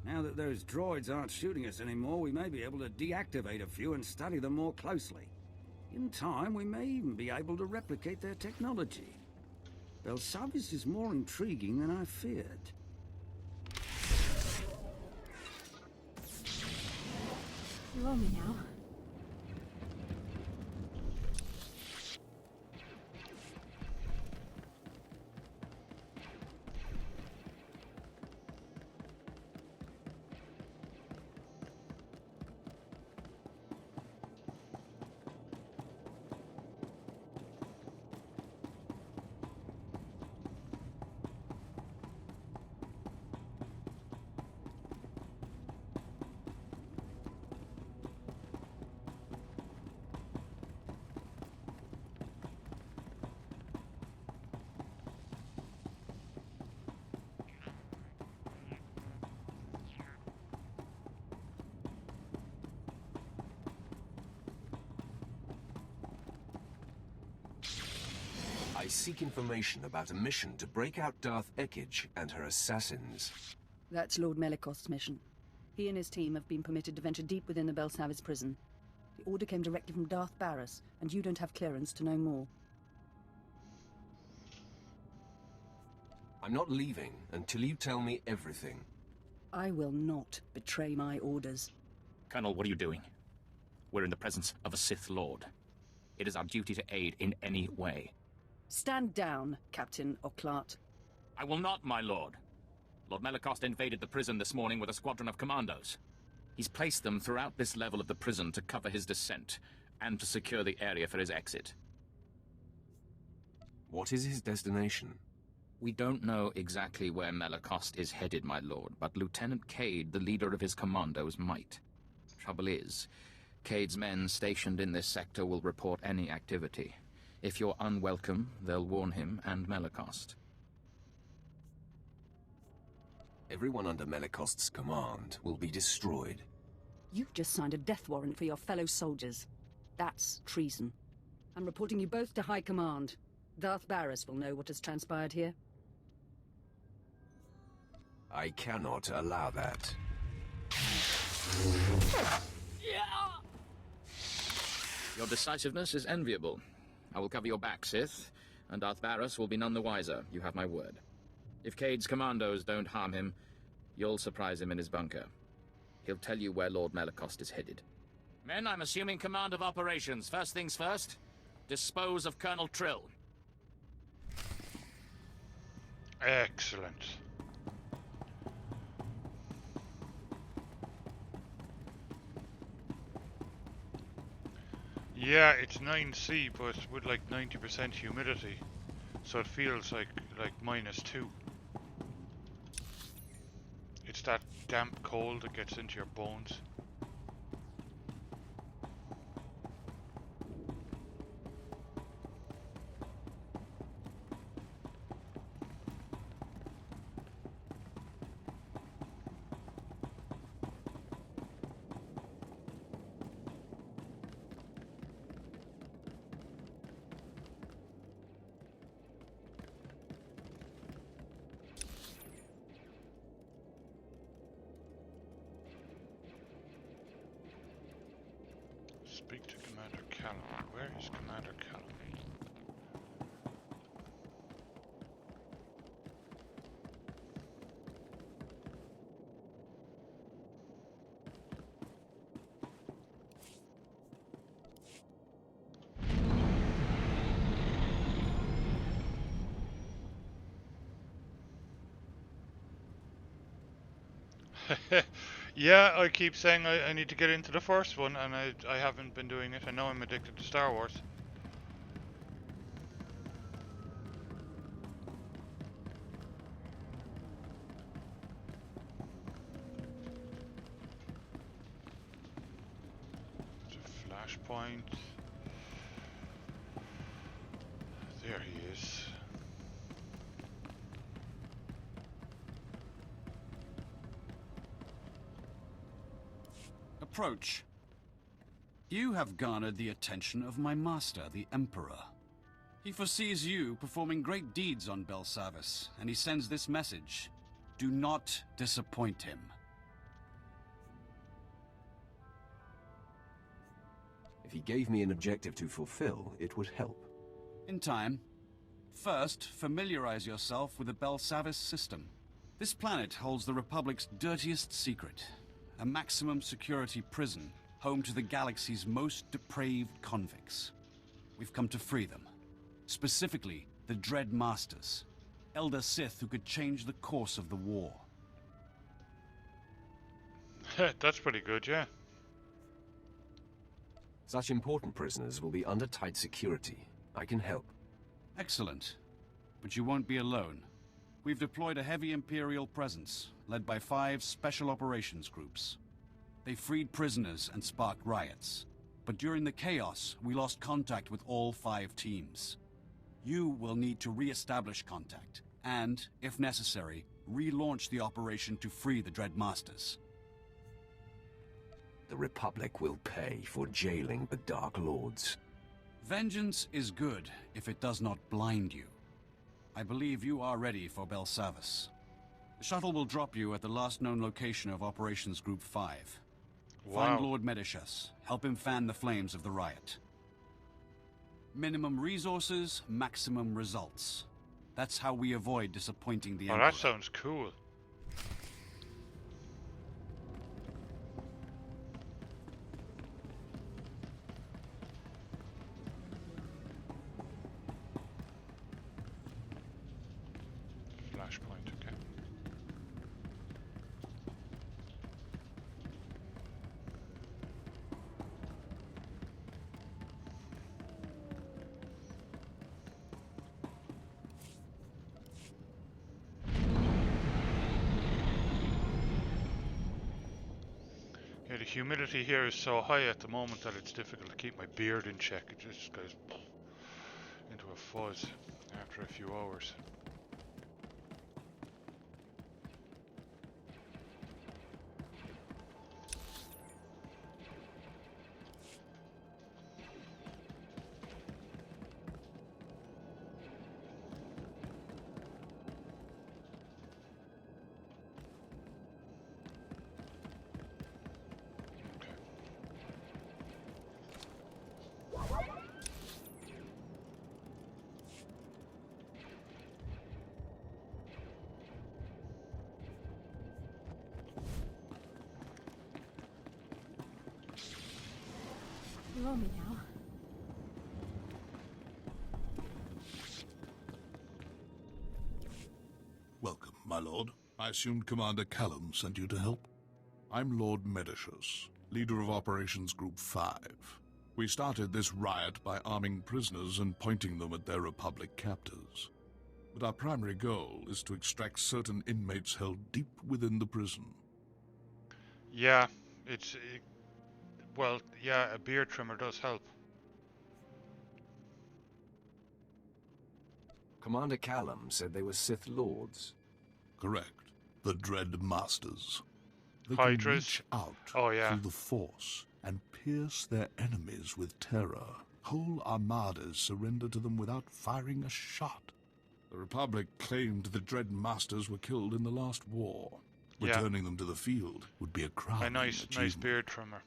Now that those droids aren't shooting us anymore, we may be able to deactivate a few and study them more closely. In time, we may even be able to replicate their technology. Belsavis is more intriguing than I feared. You owe me now. I seek information about a mission to break out Darth Ekage and her assassins. That's Lord Melikost's mission. He and his team have been permitted to venture deep within the Belsavis prison. The order came directly from Darth Barris, and you don't have clearance to know more. I'm not leaving until you tell me everything. I will not betray my orders. Colonel, what are you doing? We're in the presence of a Sith Lord. It is our duty to aid in any way. Stand down, Captain Oclart. I will not, my lord. Lord Melikost invaded the prison this morning with a squadron of commandos. He's placed them throughout this level of the prison to cover his descent, and to secure the area for his exit. What is his destination? We don't know exactly where Melikost is headed, my lord, but Lieutenant Cade, the leader of his commandos, might. Trouble is, Cade's men stationed in this sector will report any activity. If you're unwelcome, they'll warn him and Melikost. Everyone under Melikost's command will be destroyed. You've just signed a death warrant for your fellow soldiers. That's treason. I'm reporting you both to High Command. Darth Barris will know what has transpired here. I cannot allow that. Your decisiveness is enviable. I will cover your back, Sith, and Darth Barris will be none the wiser. You have my word. If Cade's commandos don't harm him, you'll surprise him in his bunker. He'll tell you where Lord Melikost is headed. Men, I'm assuming command of operations. First things first, dispose of Colonel Trill. Excellent. Yeah, it's 9C, but with like 90% humidity, so it feels like -2. It's that damp cold that gets into your bones. Speak to Commander Callum. Where is Commander Callum? Yeah, I keep saying I need to get into the first one, and I haven't been doing it. I know I'm addicted to Star Wars. There's a flashpoint. There he is. Approach. You have garnered the attention of my master, the Emperor. He foresees you performing great deeds on Belsavis, and he sends this message. Do not disappoint him. If he gave me an objective to fulfill, it would help. In time. First, familiarize yourself with the Belsavis system. This planet holds the Republic's dirtiest secret. A maximum security prison, home to the galaxy's most depraved convicts. We've come to free them. Specifically, the Dread Masters. Elder Sith who could change the course of the war. That's pretty good, yeah. Such important prisoners will be under tight security. I can help. Excellent. But you won't be alone. We've deployed a heavy Imperial presence, led by 5 special operations groups. They freed prisoners and sparked riots. But during the chaos, we lost contact with all 5 teams. You will need to re-establish contact, and, if necessary, relaunch the operation to free the Dread Masters. The Republic will pay for jailing the Dark Lords. Vengeance is good if it does not blind you. I believe you are ready for Belsavis. The shuttle will drop you at the last known location of Operations Group 5. Wow. Find Lord Medicius. Help him fan the flames of the riot. Minimum resources, maximum results. That's how we avoid disappointing the Emperor. Oh, that sounds cool. Flashpoint, okay. Yeah, the humidity here is so high at the moment that it's difficult to keep my beard in check. It just goes into a fuzz after a few hours. Below me now. Welcome, my lord. I assumed Commander Callum sent you to help. I'm Lord Medicius, leader of Operations Group 5. We started this riot by arming prisoners and pointing them at their Republic captors. But our primary goal is to extract certain inmates held deep within the prison. Yeah, well, yeah, a beard trimmer does help. Commander Callum said they were Sith Lords. Correct. The Dread Masters. They Hydras. can reach out through the Force and pierce their enemies with terror. Whole armadas surrender to them without firing a shot. The Republic claimed the Dread Masters were killed in the last war. Returning them to the field would be a crowning A nice achievement. beard trimmer.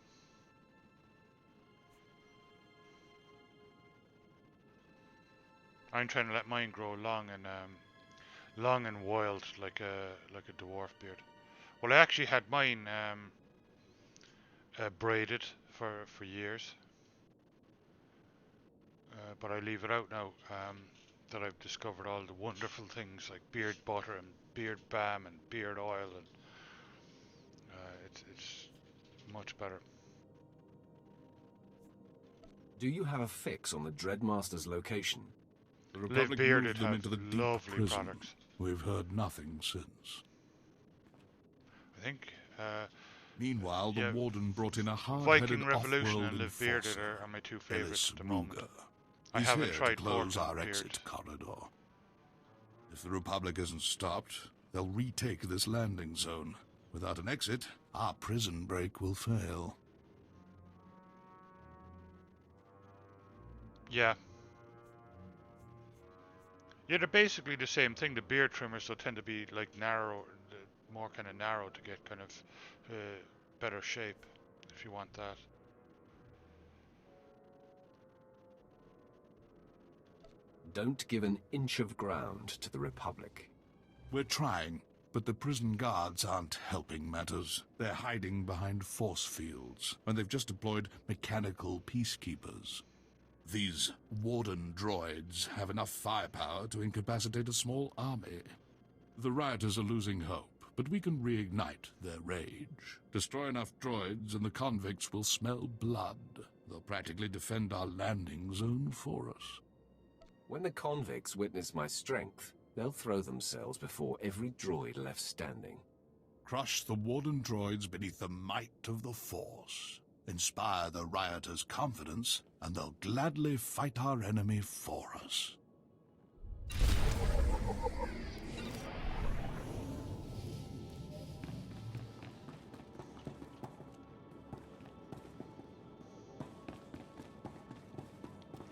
I'm trying to let mine grow long and wild, like a dwarf beard. Well, I actually had mine braided for years, but I leave it out now that I've discovered all the wonderful things like beard butter and beard balm and beard oil and it's much better. Do you have a fix on the Dreadmaster's location? The Live Republic Bearded moved them have into the deep lovely prison. products. We've heard nothing since. I think. Meanwhile, the Warden brought in a Viking hard-headed Revolution off-world and Live Bearded enforcer, are my two favorites at the Ruger. moment. I He's haven't here tried to close Portland our Beard. exit corridor. If the Republic isn't stopped, they'll retake this landing zone. Without an exit, our prison break will fail. Yeah. Yeah, they're basically the same thing. The beard trimmers will tend to be like narrow, more kind of narrow to get kind of better shape, if you want that. Don't give an inch of ground to the Republic. We're trying, but the prison guards aren't helping matters. They're hiding behind force fields, and they've just deployed mechanical peacekeepers. These Warden droids have enough firepower to incapacitate a small army. The rioters are losing hope, but we can reignite their rage. Destroy enough droids and the convicts will smell blood. They'll practically defend our landing zone for us. When the convicts witness my strength, they'll throw themselves before every droid left standing. Crush the Warden droids beneath the might of the Force. Inspire the rioters' confidence, and they'll gladly fight our enemy for us.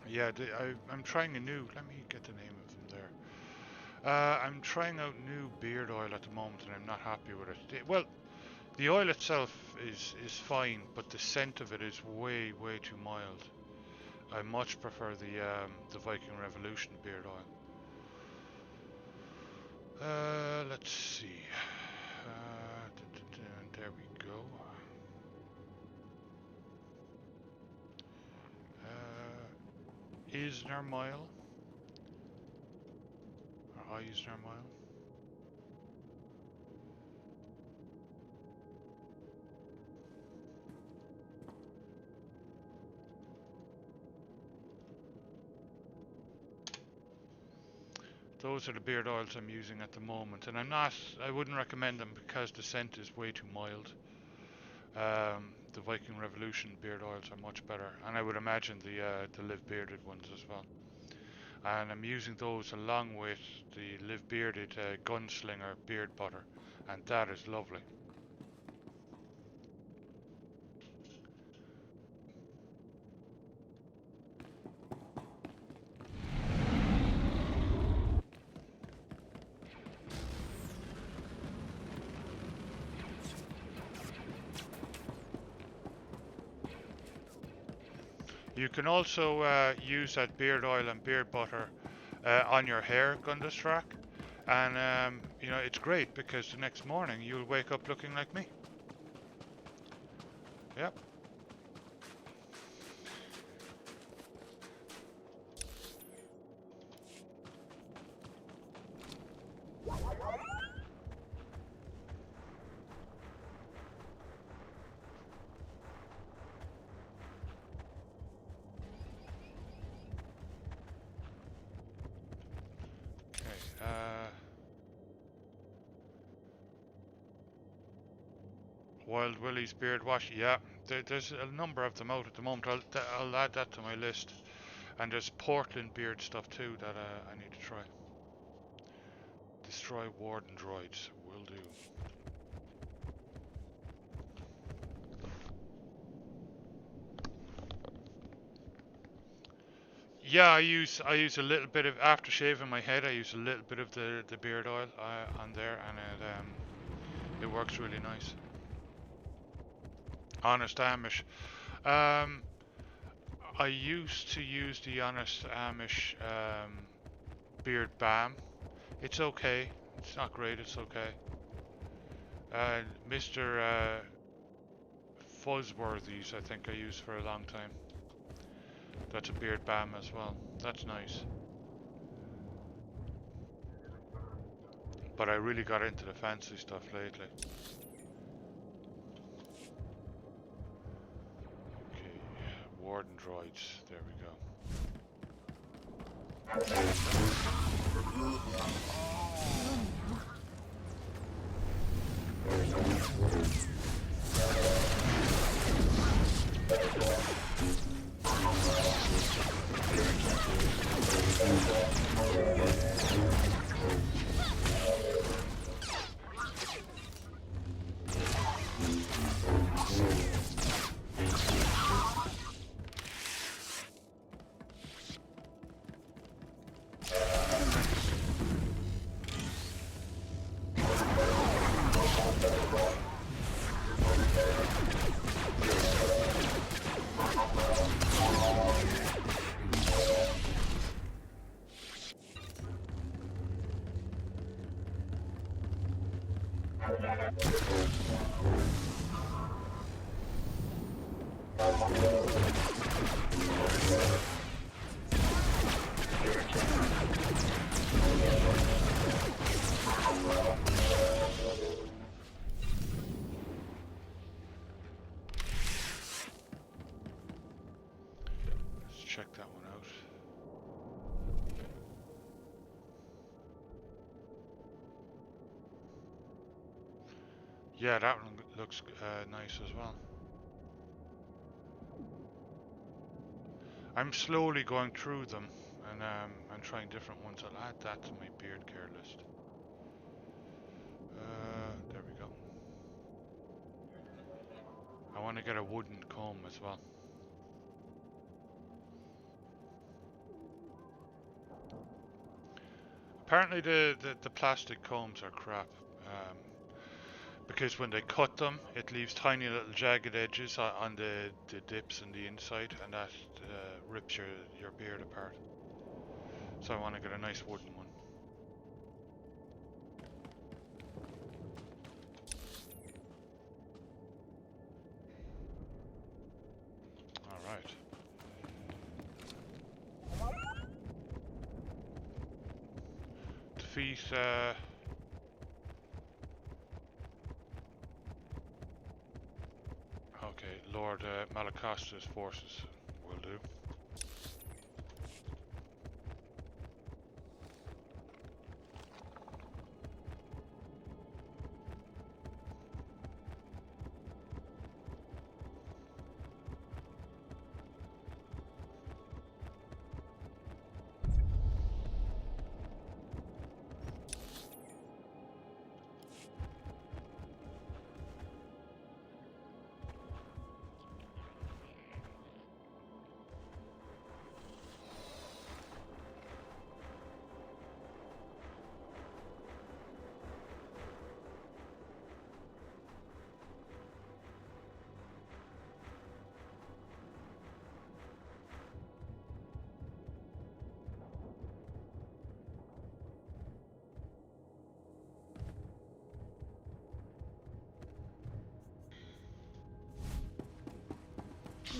Yeah, I'm trying a new. Let me get the name of them there. I'm trying out new beard oil at the moment, and I'm not happy with it. Well, the oil itself is fine, but the scent of it is way too mild. I much prefer the Viking Revolution beard oil. Let's see. There we go. Isner Mile. Or Isner Mile. Those are the beard oils I'm using at the moment, and I wouldn't recommend them because the scent is way too mild. The Viking Revolution beard oils are much better, and I would imagine the Live Bearded ones as well. And I'm using those along with the Live Bearded Gunslinger beard butter, and that is lovely. You can also use that beard oil and beard butter on your hair, Gundustrak, and you know, it's great because the next morning you'll wake up looking like me. Yep. Wild Willie's beard wash, yeah. There's a number of them out at the moment. I'll add that to my list. And there's Portland beard stuff too that I need to try. Destroy Warden droids, will do. Yeah, I use a little bit of, after shaving my head, I use a little bit of the beard oil on there, and it works really nice. Honest Amish. I used to use the Honest Amish beard balm. It's okay. It's not great. It's okay. Mr. Fuzzworthy's, I think I used for a long time. That's a beard balm as well. That's nice. But I really got into the fancy stuff lately. warden droids. There we go. Let's check that one out. Yeah, that one looks nice as well. I'm slowly going through them and trying different ones. I'll add that to my beard care list. There we go. I want to get a wooden comb as well. Apparently the plastic combs are crap. Because when they cut them, it leaves tiny little jagged edges on the dips and the inside, and that rips your beard apart. So I want to get a nice wooden one. Alright. Defeat okay, Lord Malacosta's forces will do.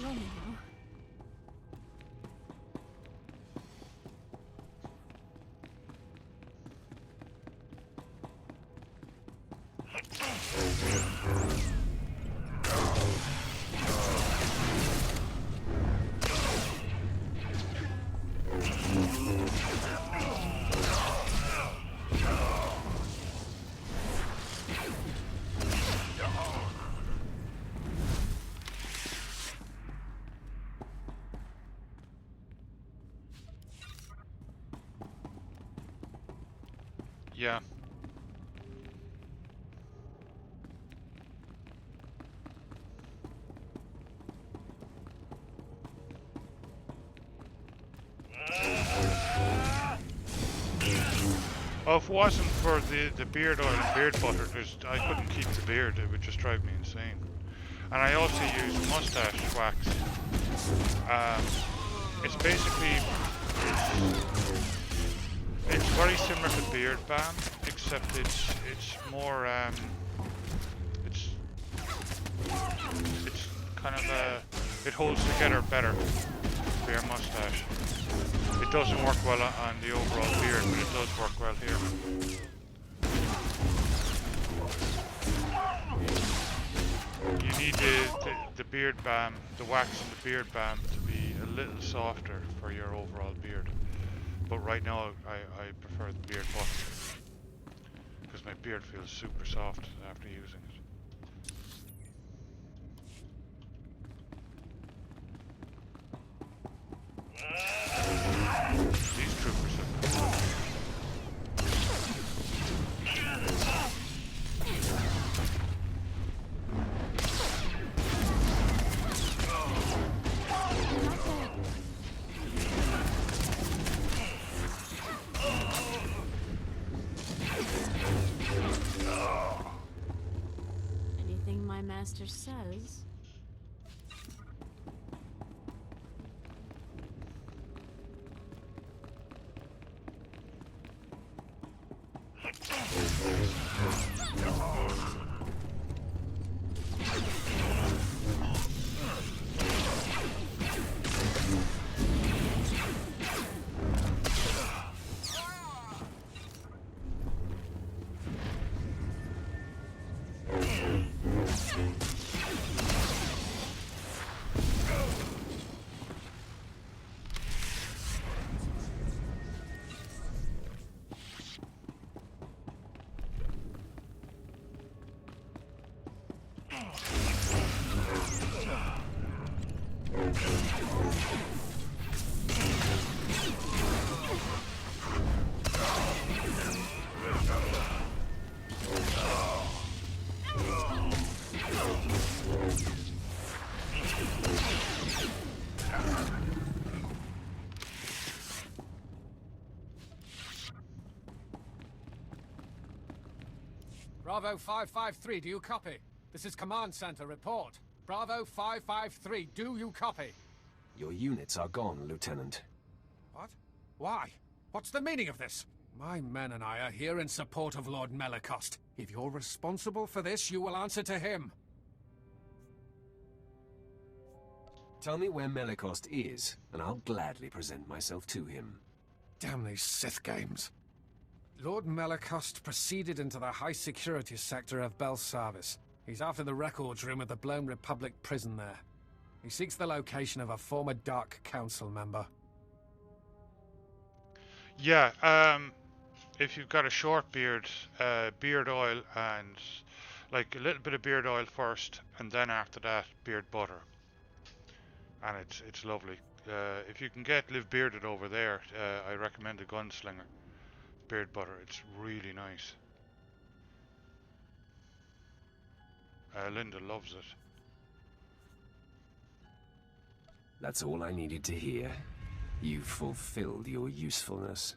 Romeo. Yeah. Oh, if it wasn't for the beard oil and beard butter, I couldn't keep the beard. It would just drive me insane. And I also use mustache wax. It's basically it's very similar to beard balm, except it's more it's kind of it holds together better for your mustache. It doesn't work well on the overall beard, but it does work well here. You need the beard balm, the wax and the beard balm to little softer for your overall beard. But right now, I prefer the beard button because my beard feels super soft after using it. These troopers look cool. Anything my master says. Bravo 553, do you copy? This is Command Center, report. Bravo 553, do you copy? Your units are gone, Lieutenant. What? Why? What's the meaning of this? My men and I are here in support of Lord Melicost. If you're responsible for this, you will answer to him. Tell me where Melicost is, and I'll gladly present myself to him. Damn these Sith games. Lord Melicost proceeded into the high-security sector of Belsavis. He's after the records room of the Blown Republic prison there. He seeks the location of a former Dark Council member. Yeah, if you've got a short beard, beard oil and like a little bit of beard oil first, and then after that, beard butter. And it's lovely. If you can live bearded over there, I recommend the Gunslinger beard butter. It's really nice. Linda loves it. That's all I needed to hear. You've fulfilled your usefulness.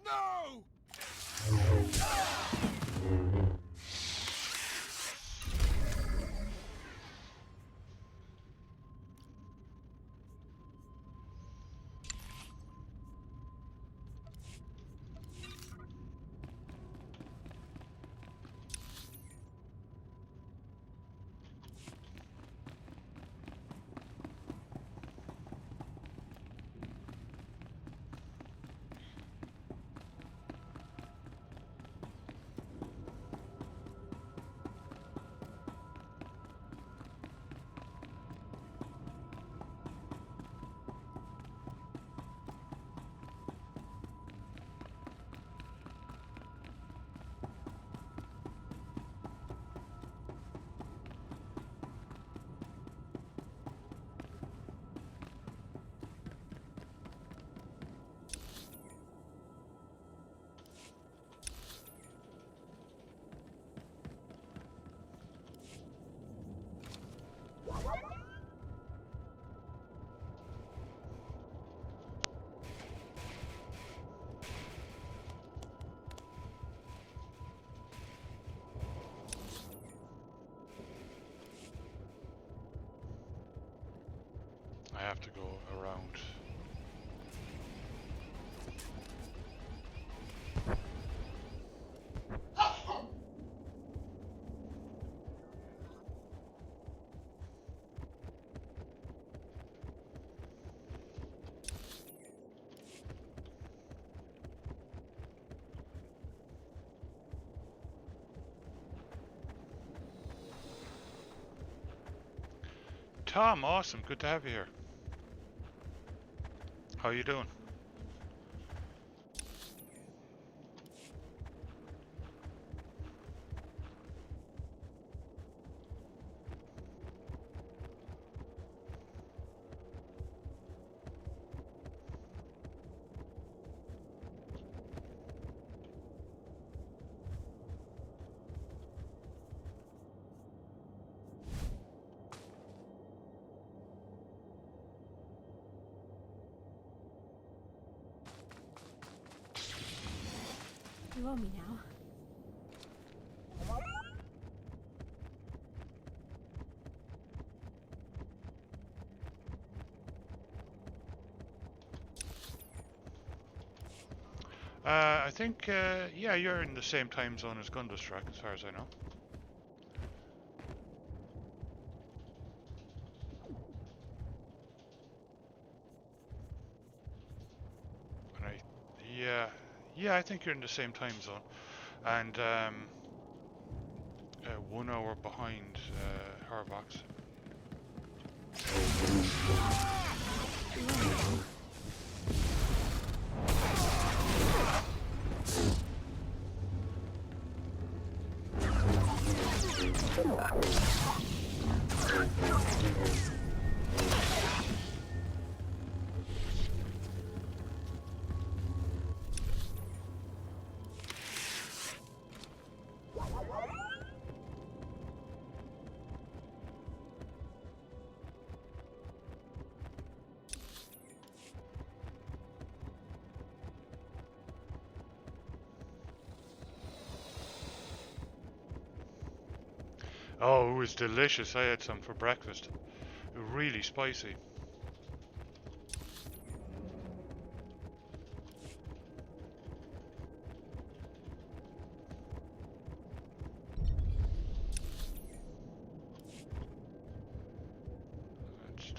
No! I have to go around. Tom, awesome. Good to have you here. How you doing? You owe me now. I think, yeah, you're in the same time zone as Gunderstruck, as far as I know. Right. Yeah, I think you're in the same time zone. And, 1 hour behind, Harvox. Oh, it was delicious. I had some for breakfast. Really spicy.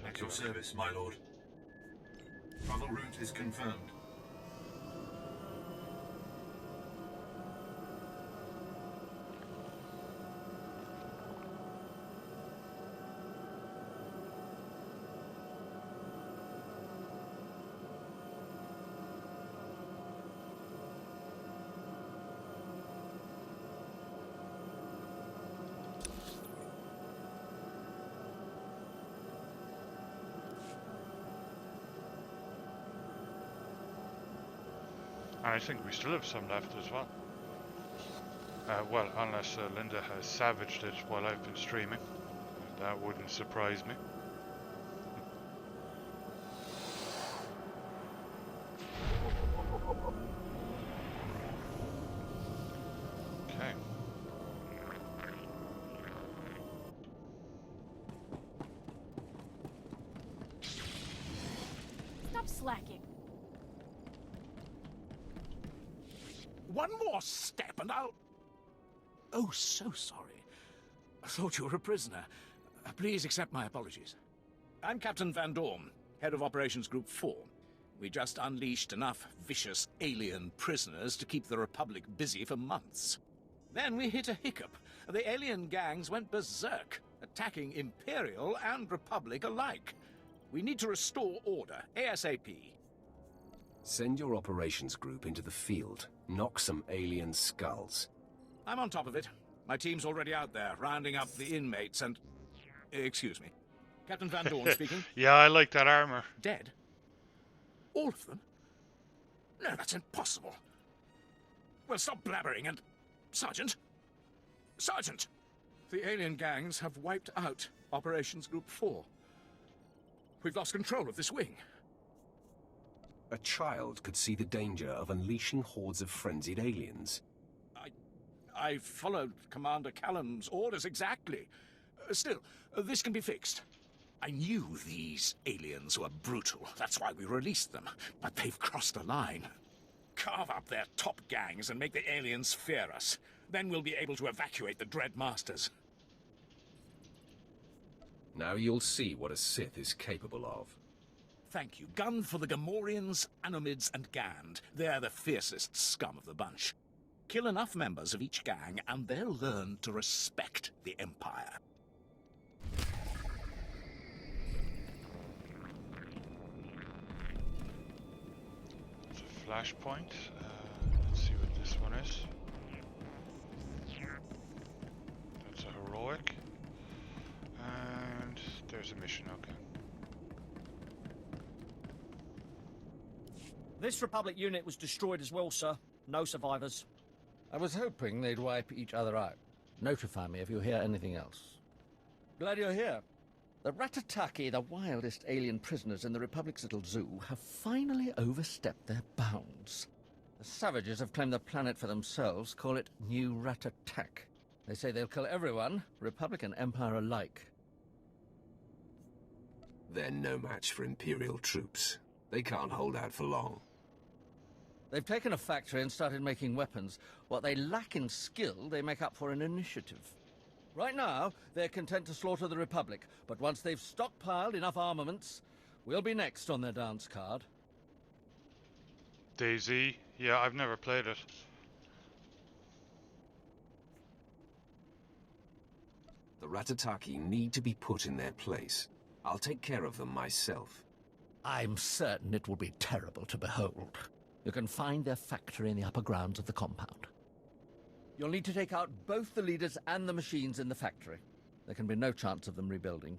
At your service, my lord. Travel route is confirmed. And I think we still have some left as well. Well, unless Linda has savaged it while I've been streaming. That wouldn't surprise me. Okay. Stop slacking. One more step and I'll... Oh, so sorry. I thought you were a prisoner. Please accept my apologies. I'm Captain Van Dorn, head of Operations Group 4. We just unleashed enough vicious alien prisoners to keep the Republic busy for months. Then we hit a hiccup. The alien gangs went berserk, attacking Imperial and Republic alike. We need to restore order, ASAP. Send your operations group into the field. Knock some alien skulls. I'm on top of it. My team's already out there, rounding up the inmates and... Excuse me. Captain Van Dorn speaking. Yeah, I like that armor. Dead? All of them? No, that's impossible. Well, stop blabbering and... Sergeant? Sergeant! The alien gangs have wiped out Operations Group 4. We've lost control of this wing. A child could see the danger of unleashing hordes of frenzied aliens. I followed Commander Callum's orders exactly. Still, this can be fixed. I knew these aliens were brutal. That's why we released them. But they've crossed a line. Carve up their top gangs and make the aliens fear us. Then we'll be able to evacuate the Dread Masters. Now you'll see what a Sith is capable of. Thank you. Gun for the Gamorreans, Anomids, and Gand. They're the fiercest scum of the bunch. Kill enough members of each gang, and they'll learn to respect the Empire. flashpoint. Let's see what this one is. That's a heroic. And there's a mission, okay. This Republic unit was destroyed as well, sir. No survivors. I was hoping they'd wipe each other out. Notify me if you hear anything else. Glad you're here. The Ratataki, the wildest alien prisoners in the Republic's little zoo, have finally overstepped their bounds. The savages have claimed the planet for themselves, call it New Ratatak. They say they'll kill everyone, Republic and Empire alike. They're no match for Imperial troops. They can't hold out for long. They've taken a factory and started making weapons. What they lack in skill, they make up for in initiative. Right now, they're content to slaughter the Republic, but once they've stockpiled enough armaments, we'll be next on their dance card. DayZ? Yeah, I've never played it. The Ratataki need to be put in their place. I'll take care of them myself. I'm certain it will be terrible to behold. You can find their factory in the upper grounds of the compound. You'll need to take out both the leaders and the machines in the factory. There can be no chance of them rebuilding.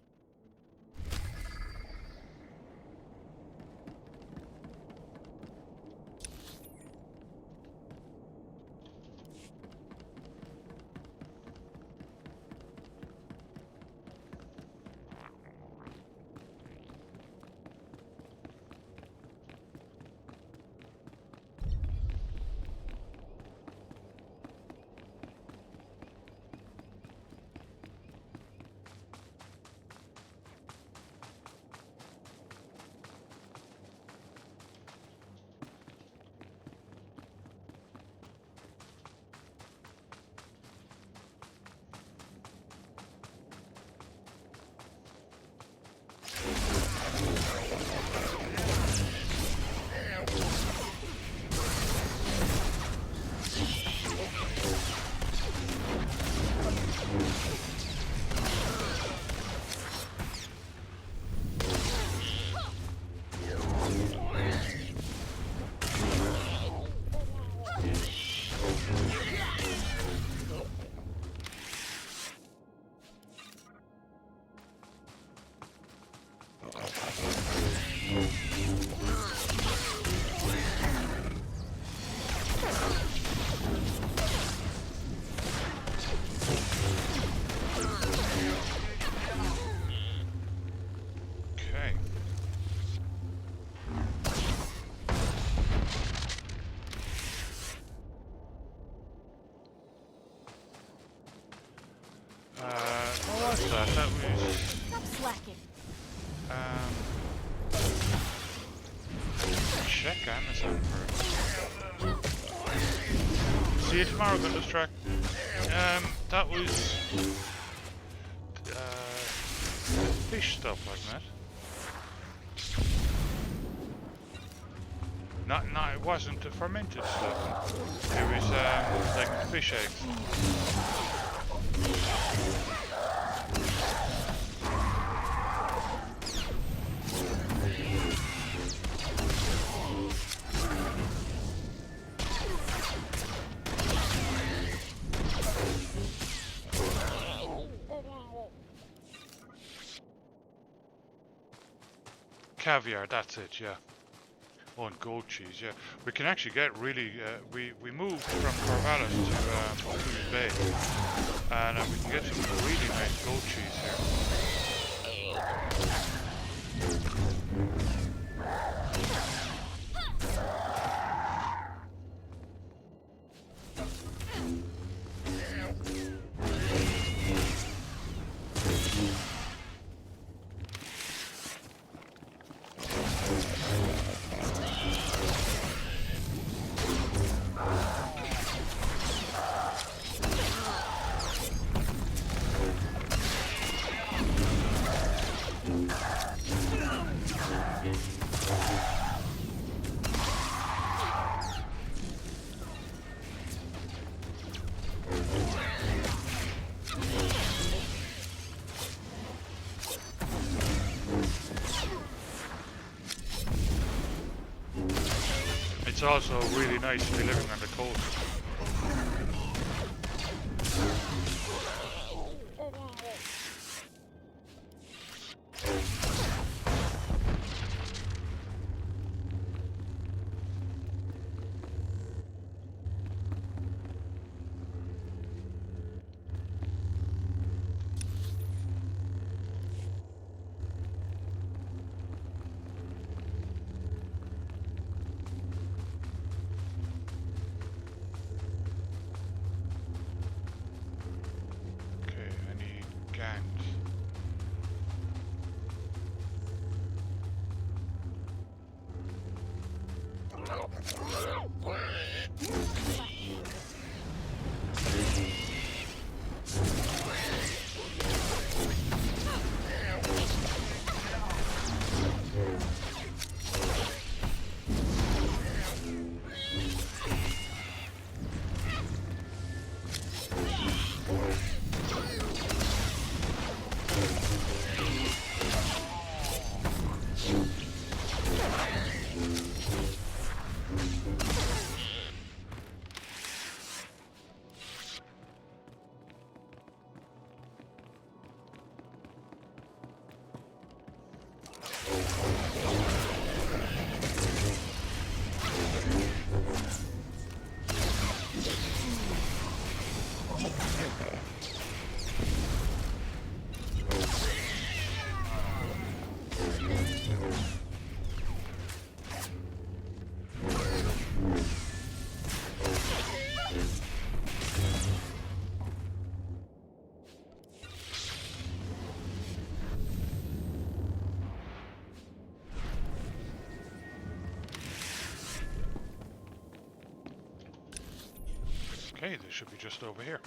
That was... Stop slacking. Check Amazon for... See you tomorrow, Gundestruck. That was... fish stuff, wasn't it? Not, it wasn't the fermented stuff. It was, like fish eggs. Caviar, that's it, yeah. Oh, and goat cheese, yeah. We can actually get really, we moved from Corvallis to Food Bay, and we can get some really nice goat cheese here. it's also really nice to be living on the coast. Okay, they should be just over here.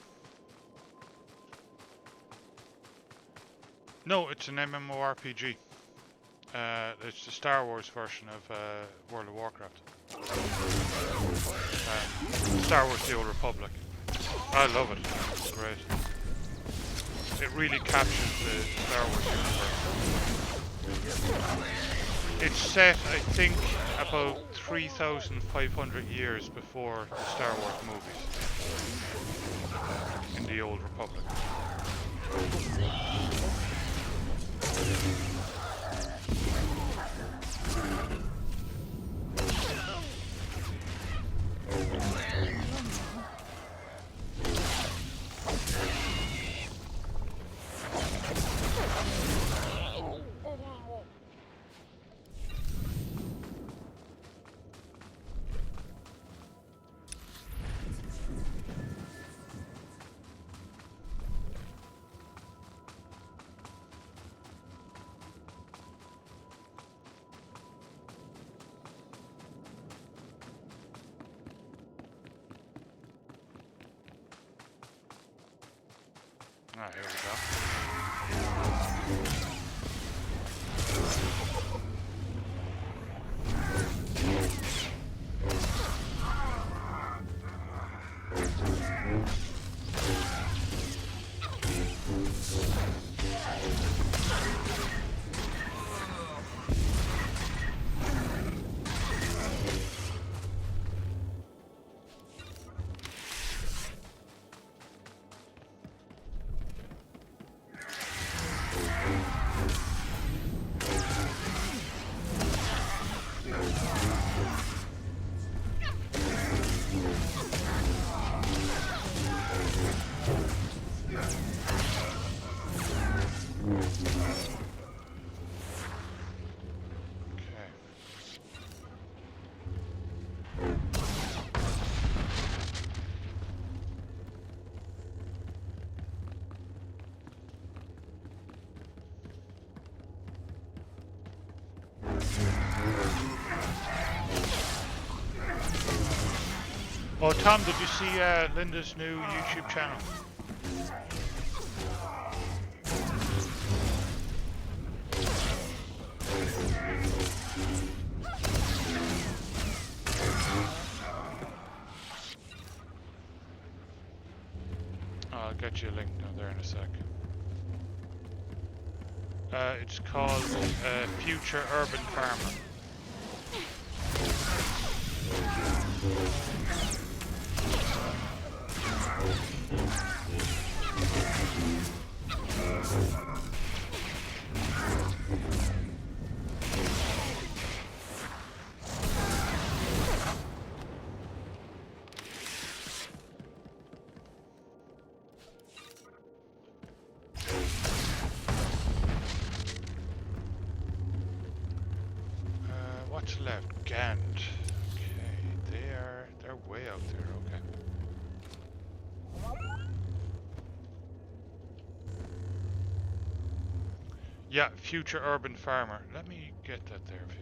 No, it's an MMORPG. It's the Star Wars version of World of Warcraft. Star Wars: The Old Republic. I love it. It's great. It really captures the Star Wars universe. It's set, I think, about 3,500 years before the Star Wars movies in the Old Republic. Ah, here we go. Oh, Tom, did you see Linda's new YouTube channel? I'll get you a link down there in a sec. It's called Future Urban Farmer. What's left? Gant. Okay, they're way out there, okay. Yeah, future urban farmer. Let me get that there for you.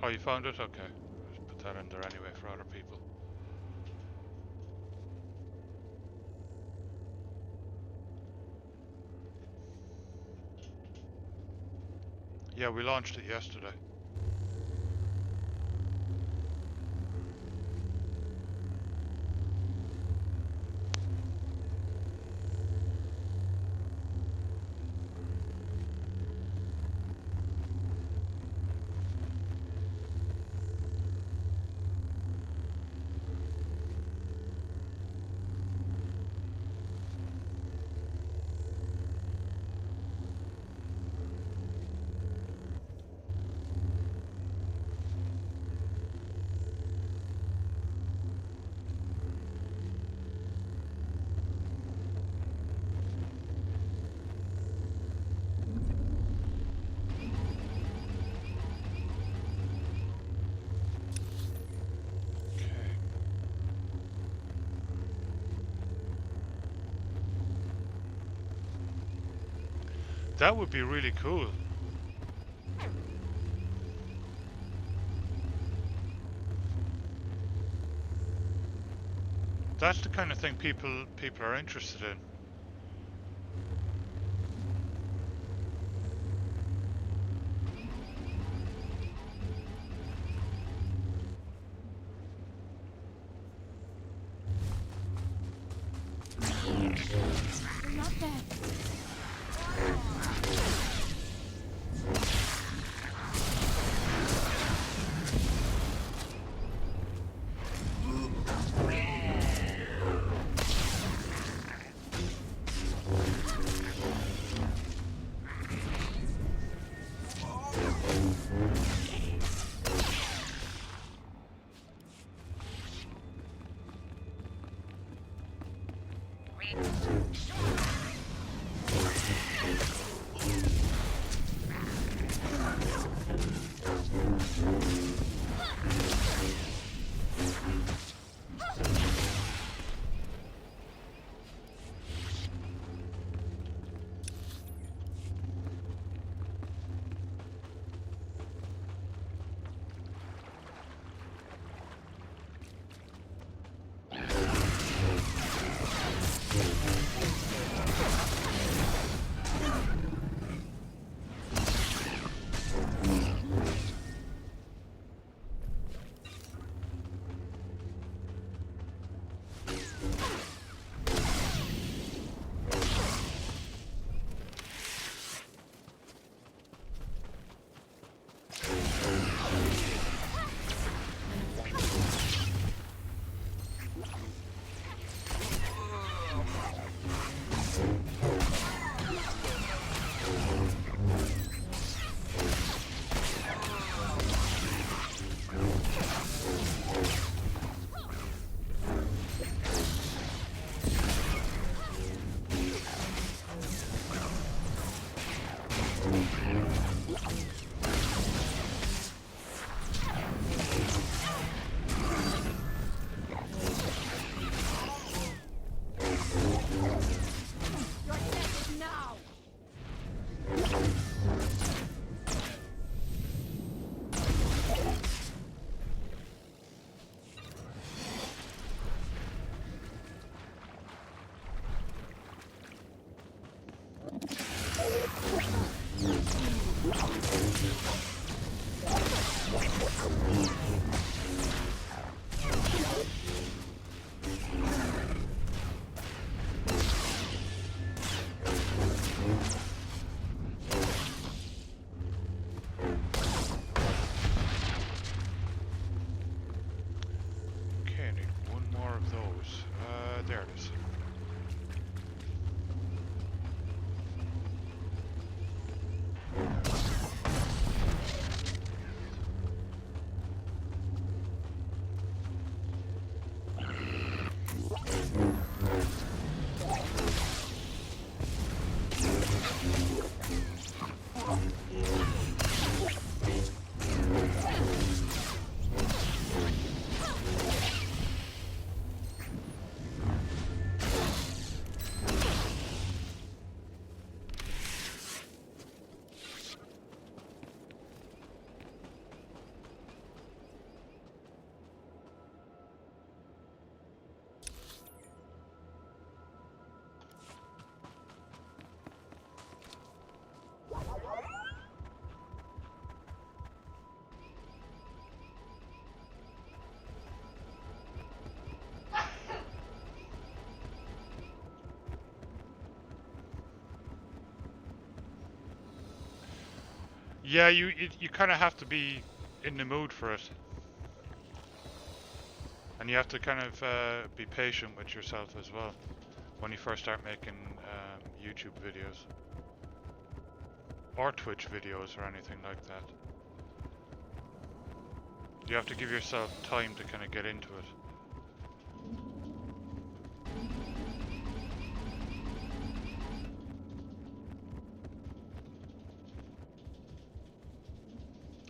Oh, you found it? Okay. Just put that in there anyway for other people. Yeah, we launched it yesterday. That would be really cool. That's the kind of thing people are interested in. They're not dead. more of those. There it is. Yeah, you kind of have to be in the mood for it. And you have to kind of be patient with yourself as well when you first start making YouTube videos. Or Twitch videos or anything like that. You have to give yourself time to kind of get into it.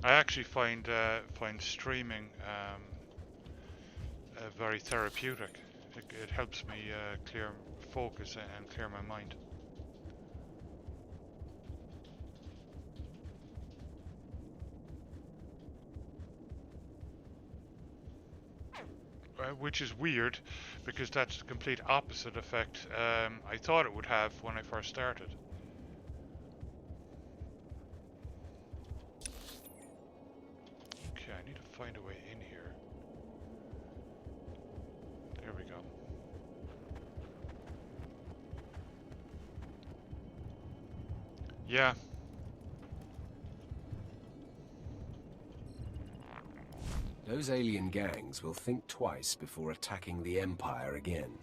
I actually find streaming very therapeutic. It helps me clear focus and clear my mind. Which is weird, because that's the complete opposite effect I thought it would have when I first started. Okay, I need to find a way in here. There we go. Yeah. Those alien gangs will think twice before attacking the Empire again.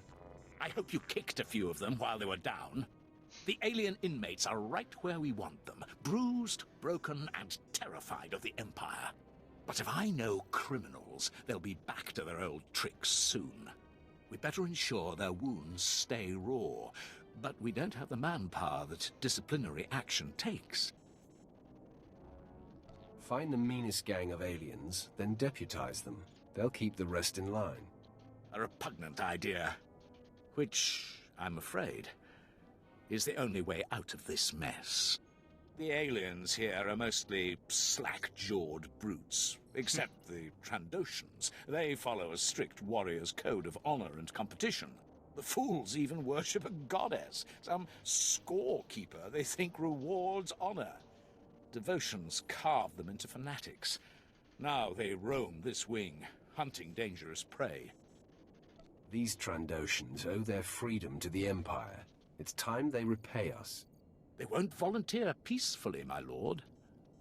I hope you kicked a few of them while they were down. The alien inmates are right where we want them, bruised, broken, and terrified of the Empire. But if I know criminals, they'll be back to their old tricks soon. We'd better ensure their wounds stay raw, but we don't have the manpower that disciplinary action takes. Find the meanest gang of aliens, then deputize them. They'll keep the rest in line. A repugnant idea, which, I'm afraid, is the only way out of this mess. The aliens here are mostly slack-jawed brutes, except the Trandoshans. They follow a strict warrior's code of honor and competition. The fools even worship a goddess, some scorekeeper they think rewards honor. Devotions carve them into fanatics. Now they roam this wing, hunting dangerous prey. These Trandoshans owe their freedom to the Empire. It's time they repay us. They won't volunteer peacefully, my lord.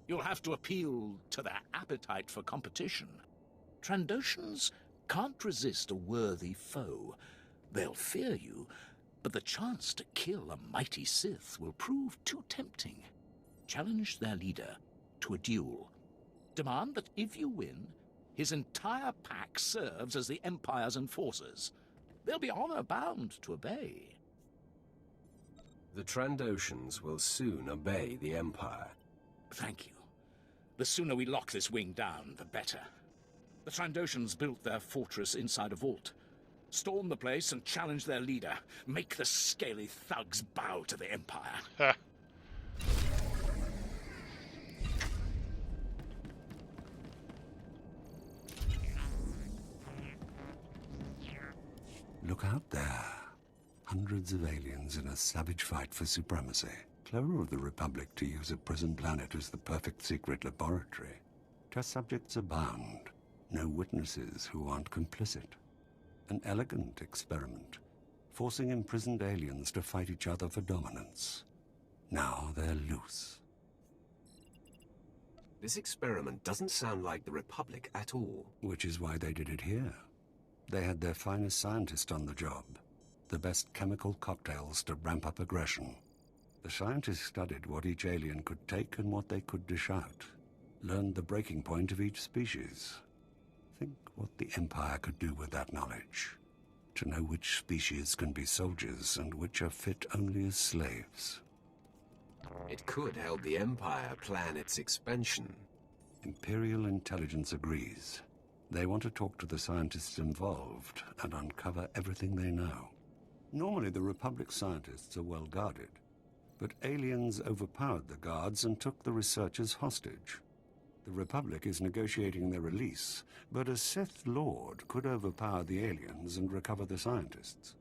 You'll have to appeal to their appetite for competition. Trandoshans can't resist a worthy foe. They'll fear you, but the chance to kill a mighty Sith will prove too tempting. Challenge their leader to a duel. Demand that if you win, his entire pack serves as the Empire's enforcers. They'll be honor-bound to obey. The Trandoshans will soon obey the Empire. Thank you. The sooner we lock this wing down, the better. The Trandoshans built their fortress inside a vault. Storm the place and challenge their leader. Make the scaly thugs bow to the Empire. Look out there. Hundreds of aliens in a savage fight for supremacy. Clever of the Republic to use a prison planet as the perfect secret laboratory. Test subjects abound. No witnesses who aren't complicit. An elegant experiment, forcing imprisoned aliens to fight each other for dominance. Now they're loose. This experiment doesn't sound like the Republic at all. Which is why they did it here. They had their finest scientist on the job. The best chemical cocktails to ramp up aggression. The scientists studied what each alien could take and what they could dish out. Learned the breaking point of each species. Think what the Empire could do with that knowledge. To know which species can be soldiers and which are fit only as slaves. It could help the Empire plan its expansion. Imperial intelligence agrees. They want to talk to the scientists involved and uncover everything they know. Normally the Republic scientists are well guarded, but aliens overpowered the guards and took the researchers hostage. The Republic is negotiating their release, but a Sith Lord could overpower the aliens and recover the scientists.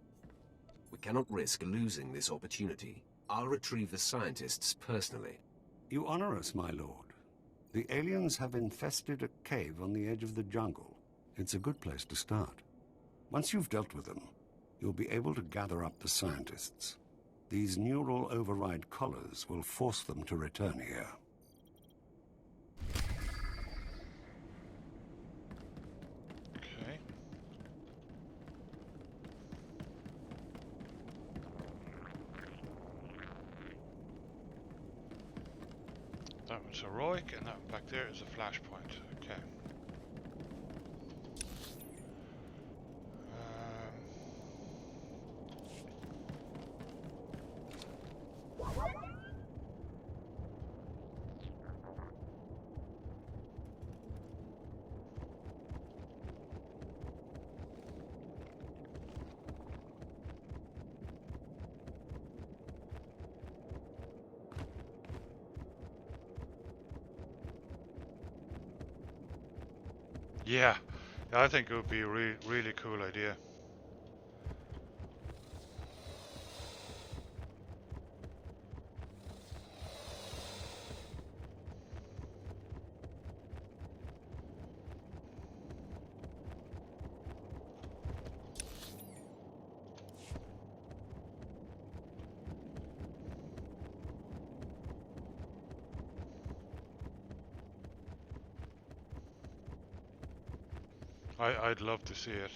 We cannot risk losing this opportunity. I'll retrieve the scientists personally. You honor us, my lord. The aliens have infested a cave on the edge of the jungle. It's a good place to start. Once you've dealt with them, you'll be able to gather up the scientists. These neural override collars will force them to return here. Okay. That was heroic, and that back there is a flashpoint. Okay. Yeah, I think it would be a really cool idea. I'd love to see it.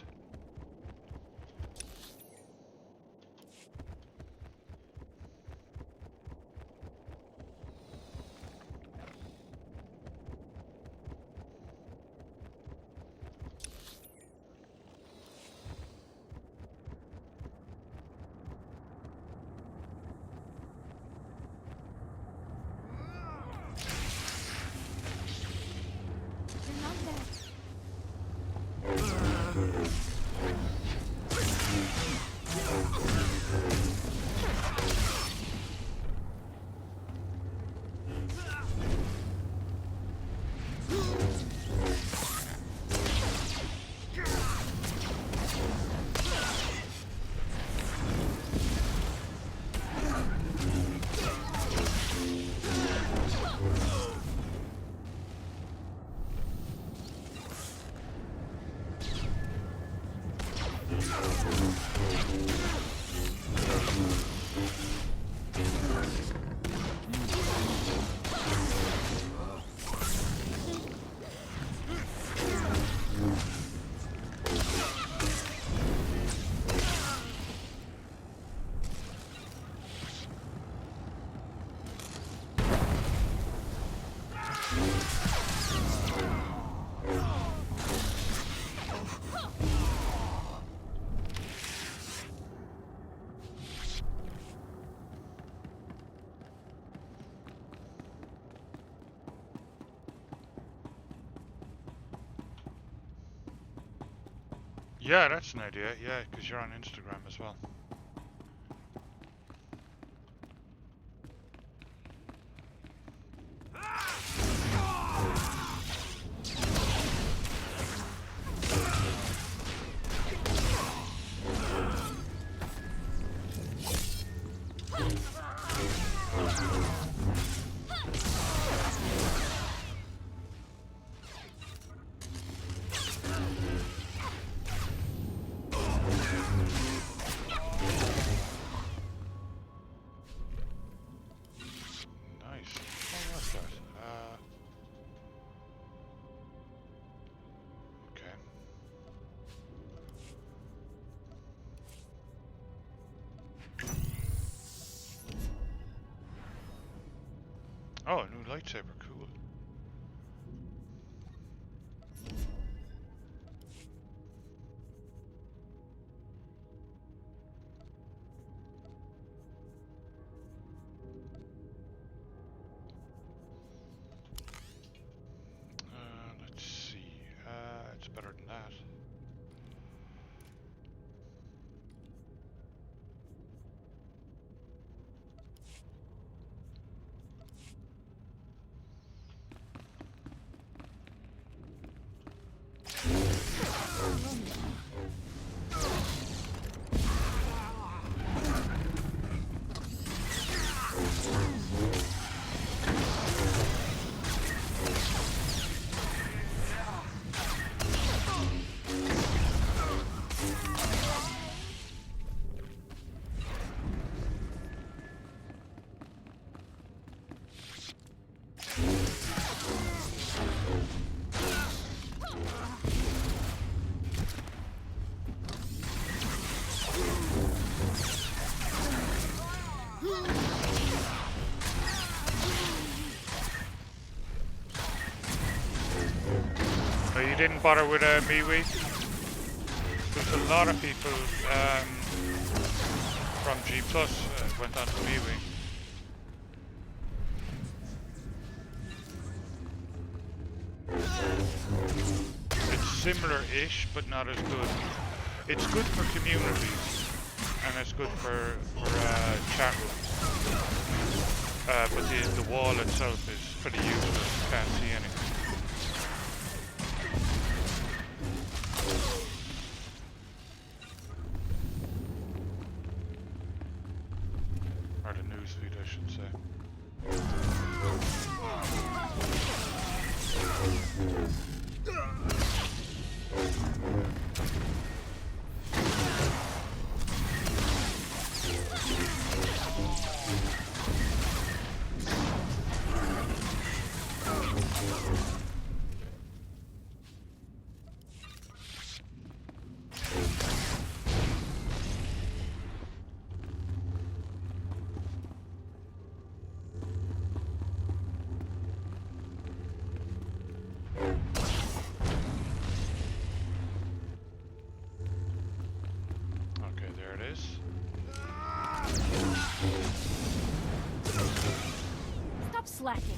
Yeah, that's an idea. Yeah, because you're on Instagram as well. Oh, a new lightsaber, cool. Let's see. It's better than that. You didn't bother with MeWe? There's a lot of people from G Plus went on to MeWe. It's similar-ish, but not as good. It's good for communities, and it's good for chat rooms. But the wall itself is pretty useless. You can't see anything. Or the newsfeed, I should say. Stop slacking.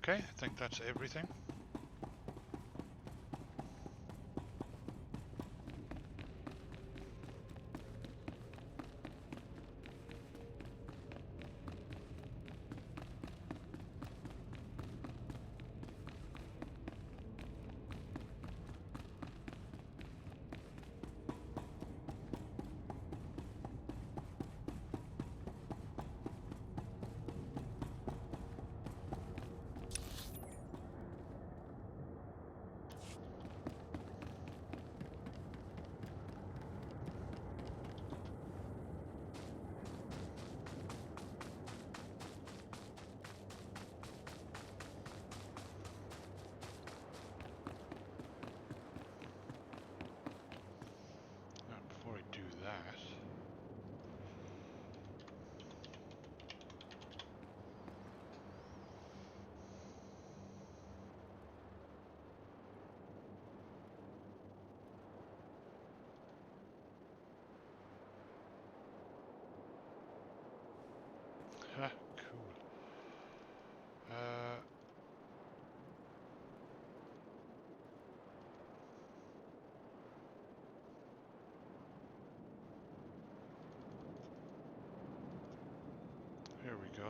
Okay, I think that's everything.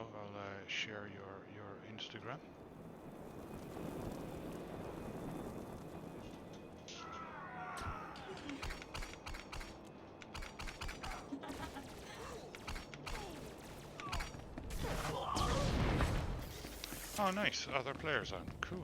I'll share your Instagram. Oh, nice. Other players on. Cool.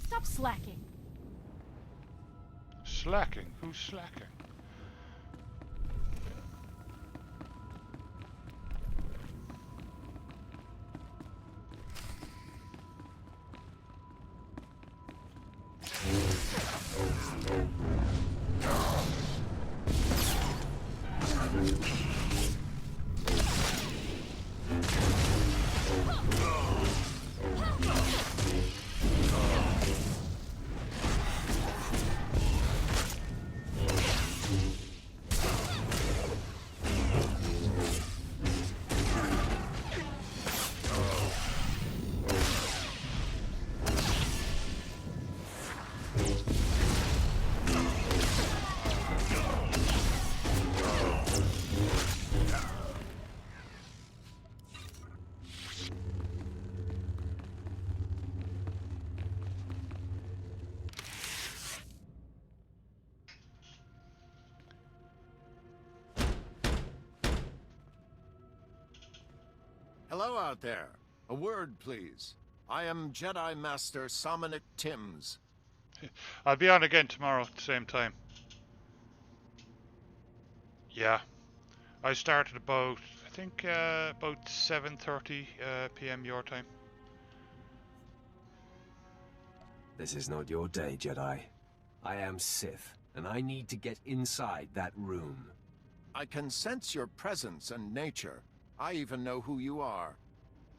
Stop slacking. Slacking? Who's slacking? Hello out there. A word, please. I am Jedi Master Somonic Timms. I'll be on again tomorrow at the same time. Yeah. I started about, I think, about 7:30 p.m. your time. This is not your day, Jedi. I am Sith, and I need to get inside that room. I can sense your presence and nature. I even know who you are.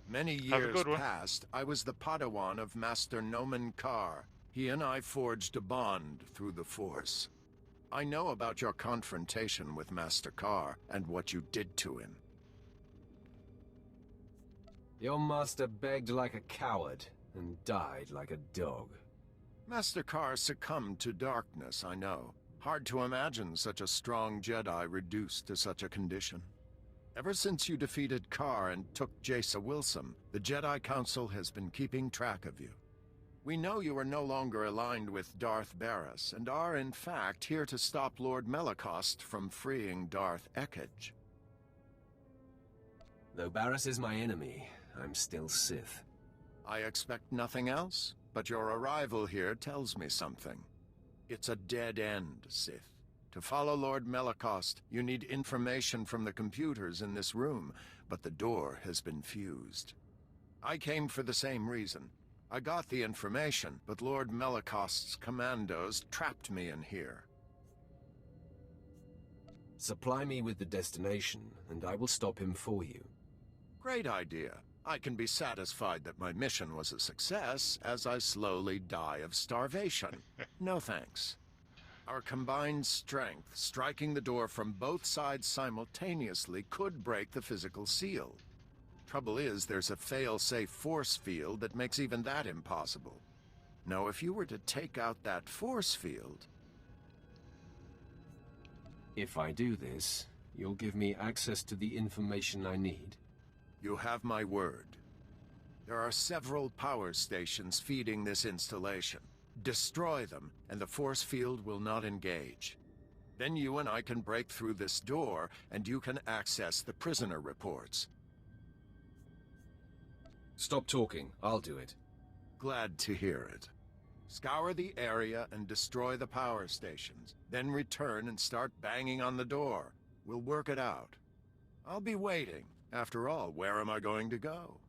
Many years past, I was the Padawan of Master Nomen Karr. He and I forged a bond through the Force. I know about your confrontation with Master Karr and what you did to him. Your master begged like a coward and died like a dog. Master Carr succumbed to darkness, I know. Hard to imagine such a strong Jedi reduced to such a condition. Ever since you defeated Carr and took Jace Wilson, the Jedi Council has been keeping track of you. We know you are no longer aligned with Darth Barris, and are in fact here to stop Lord Melicost from freeing Darth Ekage. Though Barris is my enemy, I'm still Sith. I expect nothing else, but your arrival here tells me something. It's a dead end, Sith. To follow Lord Melicost, you need information from the computers in this room, but the door has been fused. I came for the same reason. I got the information, but Lord Melicost's commandos trapped me in here. Supply me with the destination, and I will stop him for you. Great idea. I can be satisfied that my mission was a success as I slowly die of starvation. No thanks. Our combined strength, striking the door from both sides simultaneously, could break the physical seal. Trouble is, there's a fail-safe force field that makes even that impossible. Now, if you were to take out that force field... If I do this, you'll give me access to the information I need? You have my word. There are several power stations feeding this installation. Destroy them, and the force field will not engage. Then you and I can break through this door, and you can access the prisoner reports. Stop talking. I'll do it. Glad to hear it. Scour the area and destroy the power stations. Then return and start banging on the door. We'll work it out. I'll be waiting. After all, where am I going to go?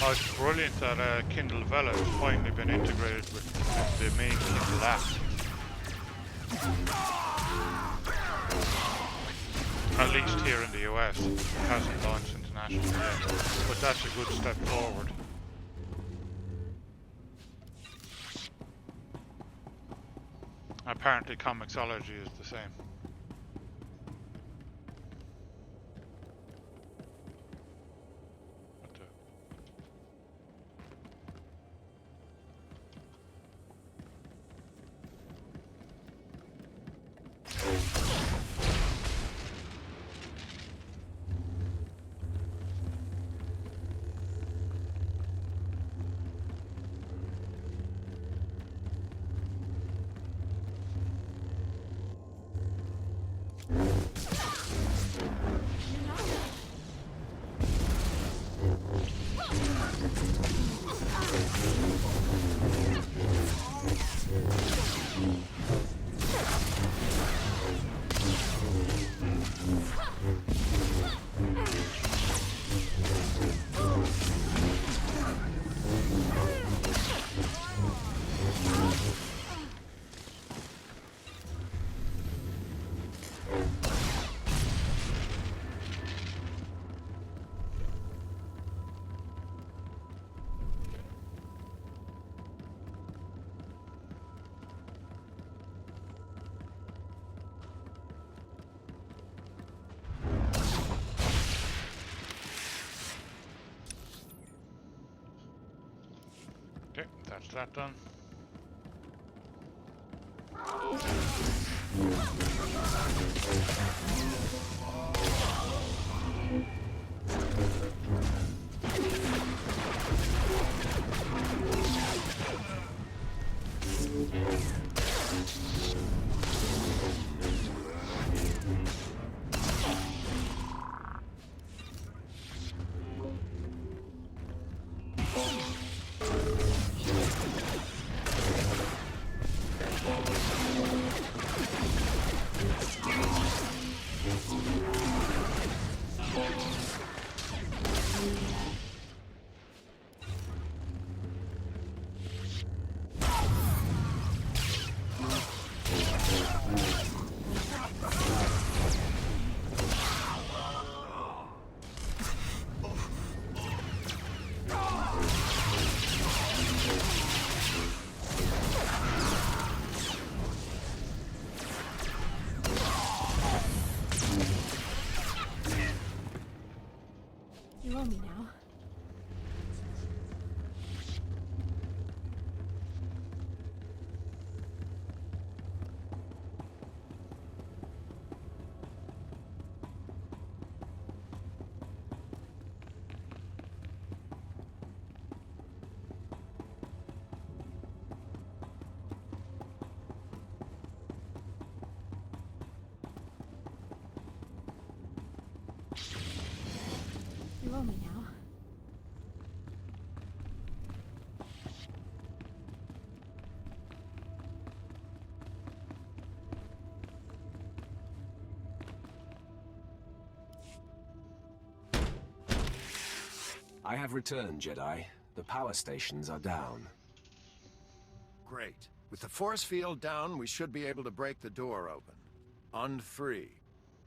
Oh, it's brilliant that Kindle Vela has finally been integrated with the main Kindle app. At least here in the US. It hasn't launched internationally yet. But that's a good step forward. Apparently Comixology is the same. Okay, that's that done. You owe me now. I have returned, Jedi. The power stations are down. Great. With the force field down, we should be able to break the door open. On 3.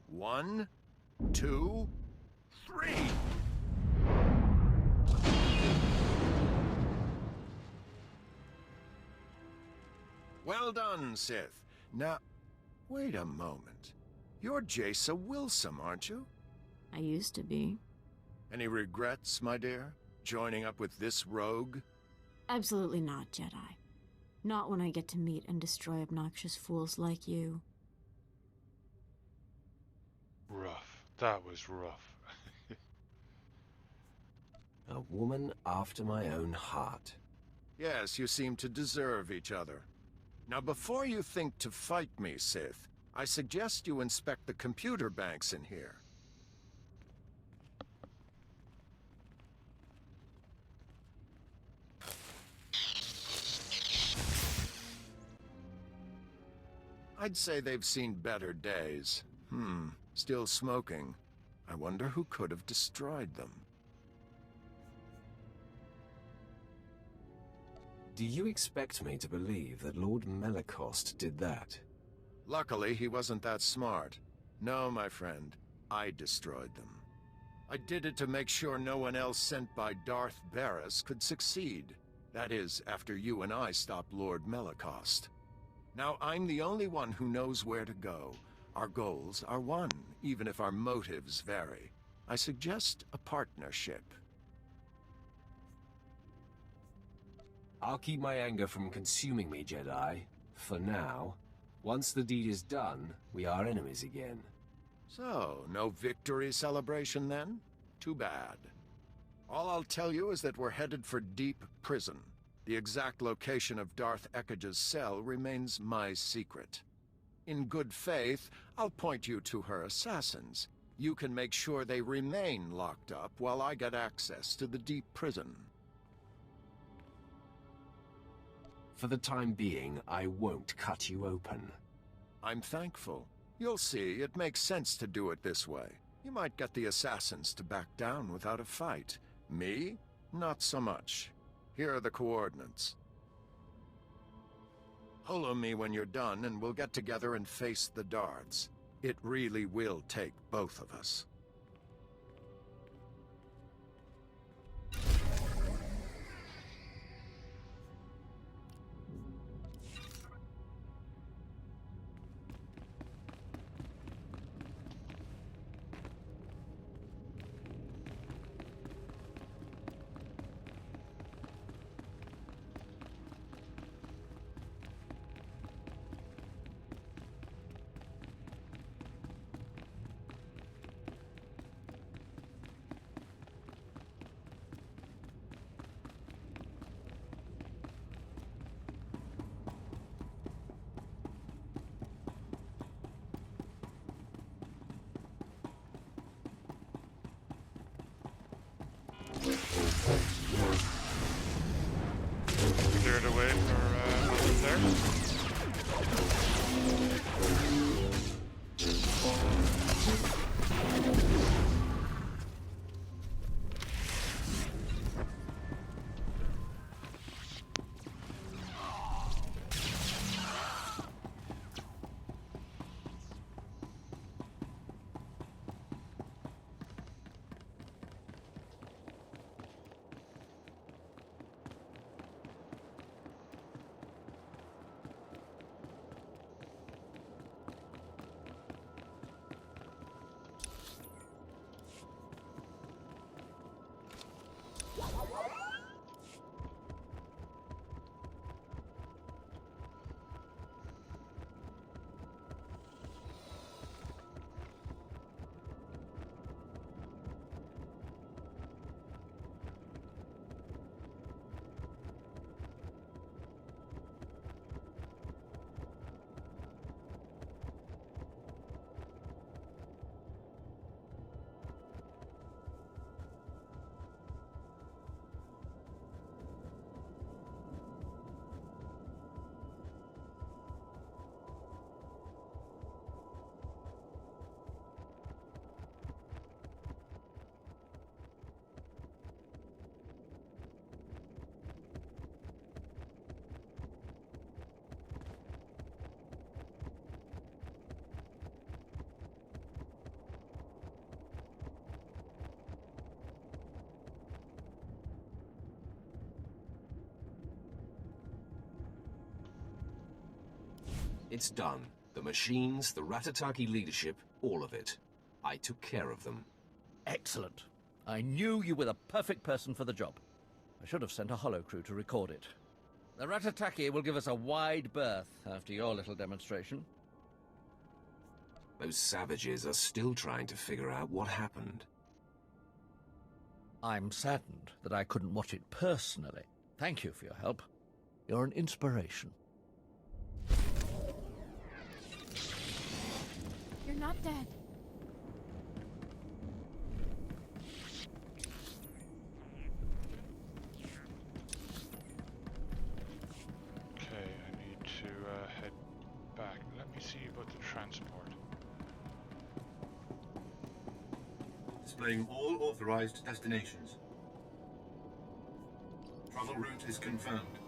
1, 2, 3! Well done, Sith. Now, wait a moment. You're Jaisa Wilson, aren't you? I used to be. Any regrets, my dear? Joining up with this rogue? Absolutely not, Jedi. Not when I get to meet and destroy obnoxious fools like you. Rough. That was rough. A woman after my own heart. Yes, you seem to deserve each other. Now, before you think to fight me, Sith, I suggest you inspect the computer banks in here. I'd say they've seen better days. Still smoking. I wonder who could have destroyed them. Do you expect me to believe that Lord Melicost did that? Luckily, he wasn't that smart. No, my friend, I destroyed them. I did it to make sure no one else sent by Darth Barris could succeed. That is, after you and I stopped Lord Melicost. Now, I'm the only one who knows where to go. Our goals are one, even if our motives vary. I suggest a partnership. I'll keep my anger from consuming me, Jedi. For now. Once the deed is done, we are enemies again. So, no victory celebration then? Too bad. All I'll tell you is that we're headed for Deep Prison. The exact location of Darth Ekkage's cell remains my secret. In good faith, I'll point you to her assassins. You can make sure they remain locked up while I get access to the Deep Prison. For the time being, I won't cut you open. I'm thankful. You'll see, it makes sense to do it this way. You might get the assassins to back down without a fight. Me? Not so much. Here are the coordinates. Holo me when you're done, and we'll get together and face the Darths. It really will take both of us. It's done. The machines, the Ratataki leadership, all of it. I took care of them. Excellent. I knew you were the perfect person for the job. I should have sent a holo crew to record it. The Ratataki will give us a wide berth after your little demonstration. Those savages are still trying to figure out what happened. I'm saddened that I couldn't watch it personally. Thank you for your help. You're an inspiration. You're not dead. Okay, I need to head back. Let me see about the transport. Displaying all authorized destinations. Travel route is confirmed.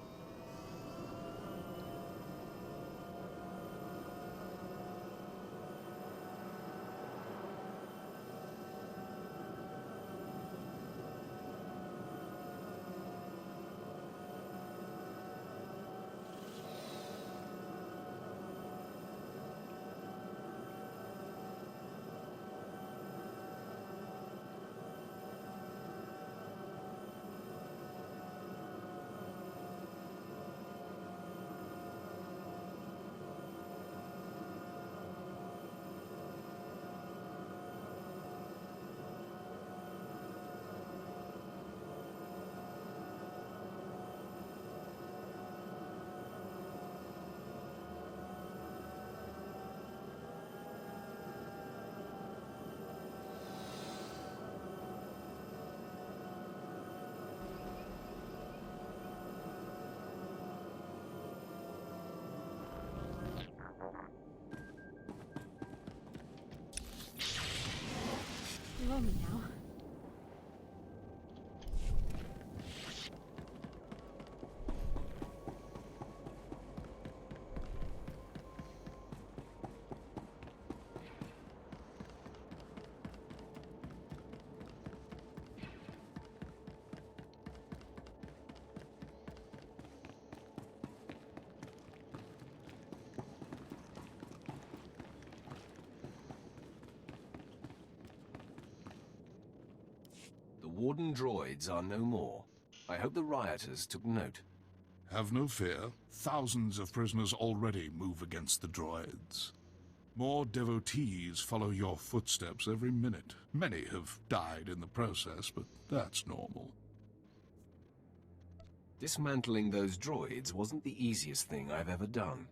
You owe me now. The Warden droids are no more. I hope the rioters took note. Have no fear. Thousands of prisoners already move against the droids. More devotees follow your footsteps every minute. Many have died in the process, but that's normal. Dismantling those droids wasn't the easiest thing I've ever done.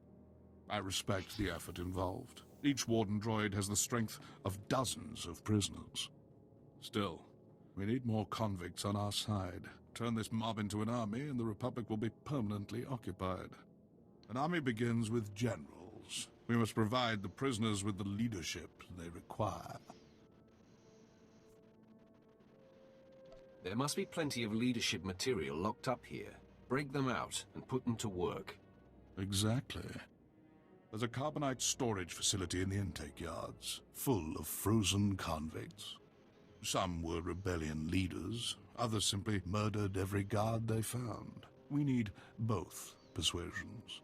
I respect the effort involved. Each Warden droid has the strength of dozens of prisoners. Still, we need more convicts on our side. Turn this mob into an army, and the Republic will be permanently occupied. An army begins with generals. We must provide the prisoners with the leadership they require. There must be plenty of leadership material locked up here. Break them out and put them to work. Exactly. There's a carbonite storage facility in the intake yards, full of frozen convicts. Some were rebellion leaders, others simply murdered every guard they found. We need both persuasions.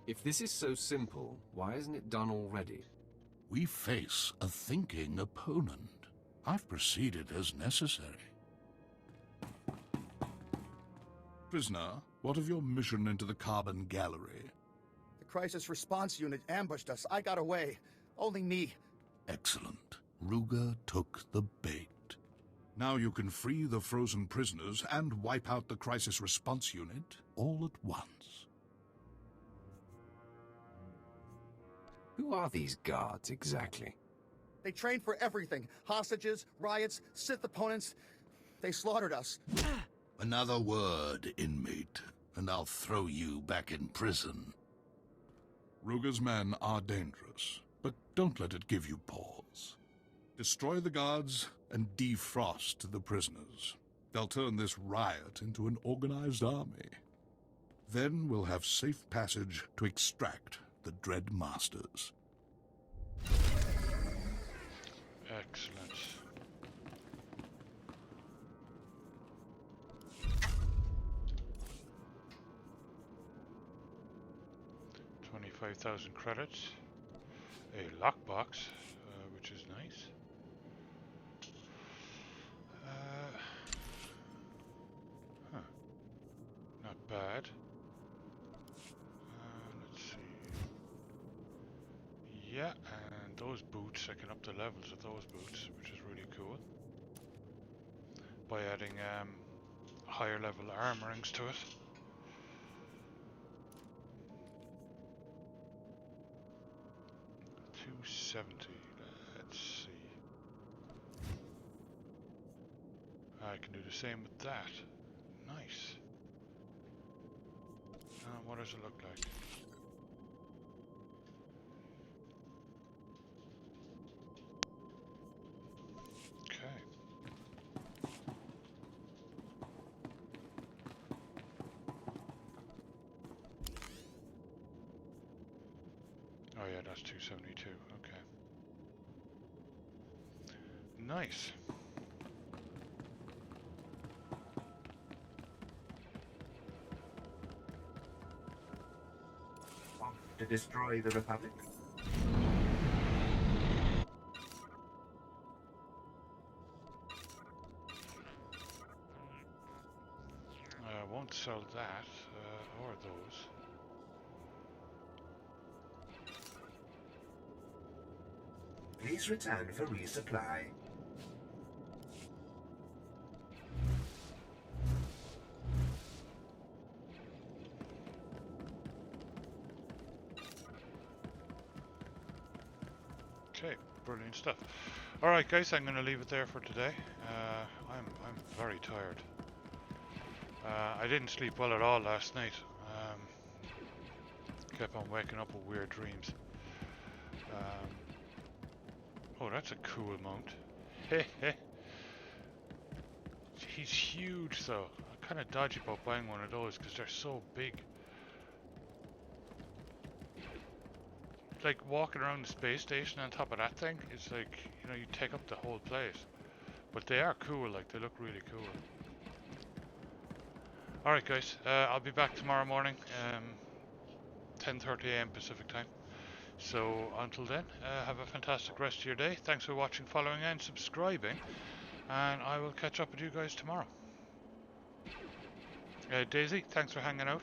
If this is so simple, why isn't it done already? We face a thinking opponent. I've proceeded as necessary. Prisoner, what of your mission into the Carbon Gallery? The crisis response unit ambushed us. I got away. Only me. Excellent. Ruger took the bait. Now you can free the frozen prisoners and wipe out the crisis response unit all at once. Who are these guards exactly? They trained for everything. Hostages, riots, Sith opponents. They slaughtered us. Another word, inmate, and I'll throw you back in prison. Ruger's men are dangerous, but don't let it give you pause. Destroy the guards and defrost the prisoners. They'll turn this riot into an organized army. Then we'll have safe passage to extract the Dread Masters. Excellent. 25,000 credits. A lockbox, which is nice. Huh. Not bad. Let's see. Yeah, and those boots, I can up the levels of those boots, which is really cool. By adding higher level armorings to it. $270. Let's see. I can do the same with that. Nice. What does it look like? Okay. Oh yeah, that's 272. Okay. Nice. To destroy the Republic. I won't sell that, or those. Please return for resupply. Okay, brilliant stuff. Alright guys, I'm going to leave it there for today. I'm very tired. I didn't sleep well at all last night. Kept on waking up with weird dreams. Oh, that's a cool mount. He's huge though. I'm kind of dodgy about buying one of those because they're so big. Like walking around the space station on top of that thing, it's like, you know, you take up the whole place. But they are cool, like they look really cool. Alright guys, I'll be back tomorrow morning, 10:30 AM Pacific time. So until then, have a fantastic rest of your day. Thanks for watching, following and subscribing. And I will catch up with you guys tomorrow. Daisy, thanks for hanging out.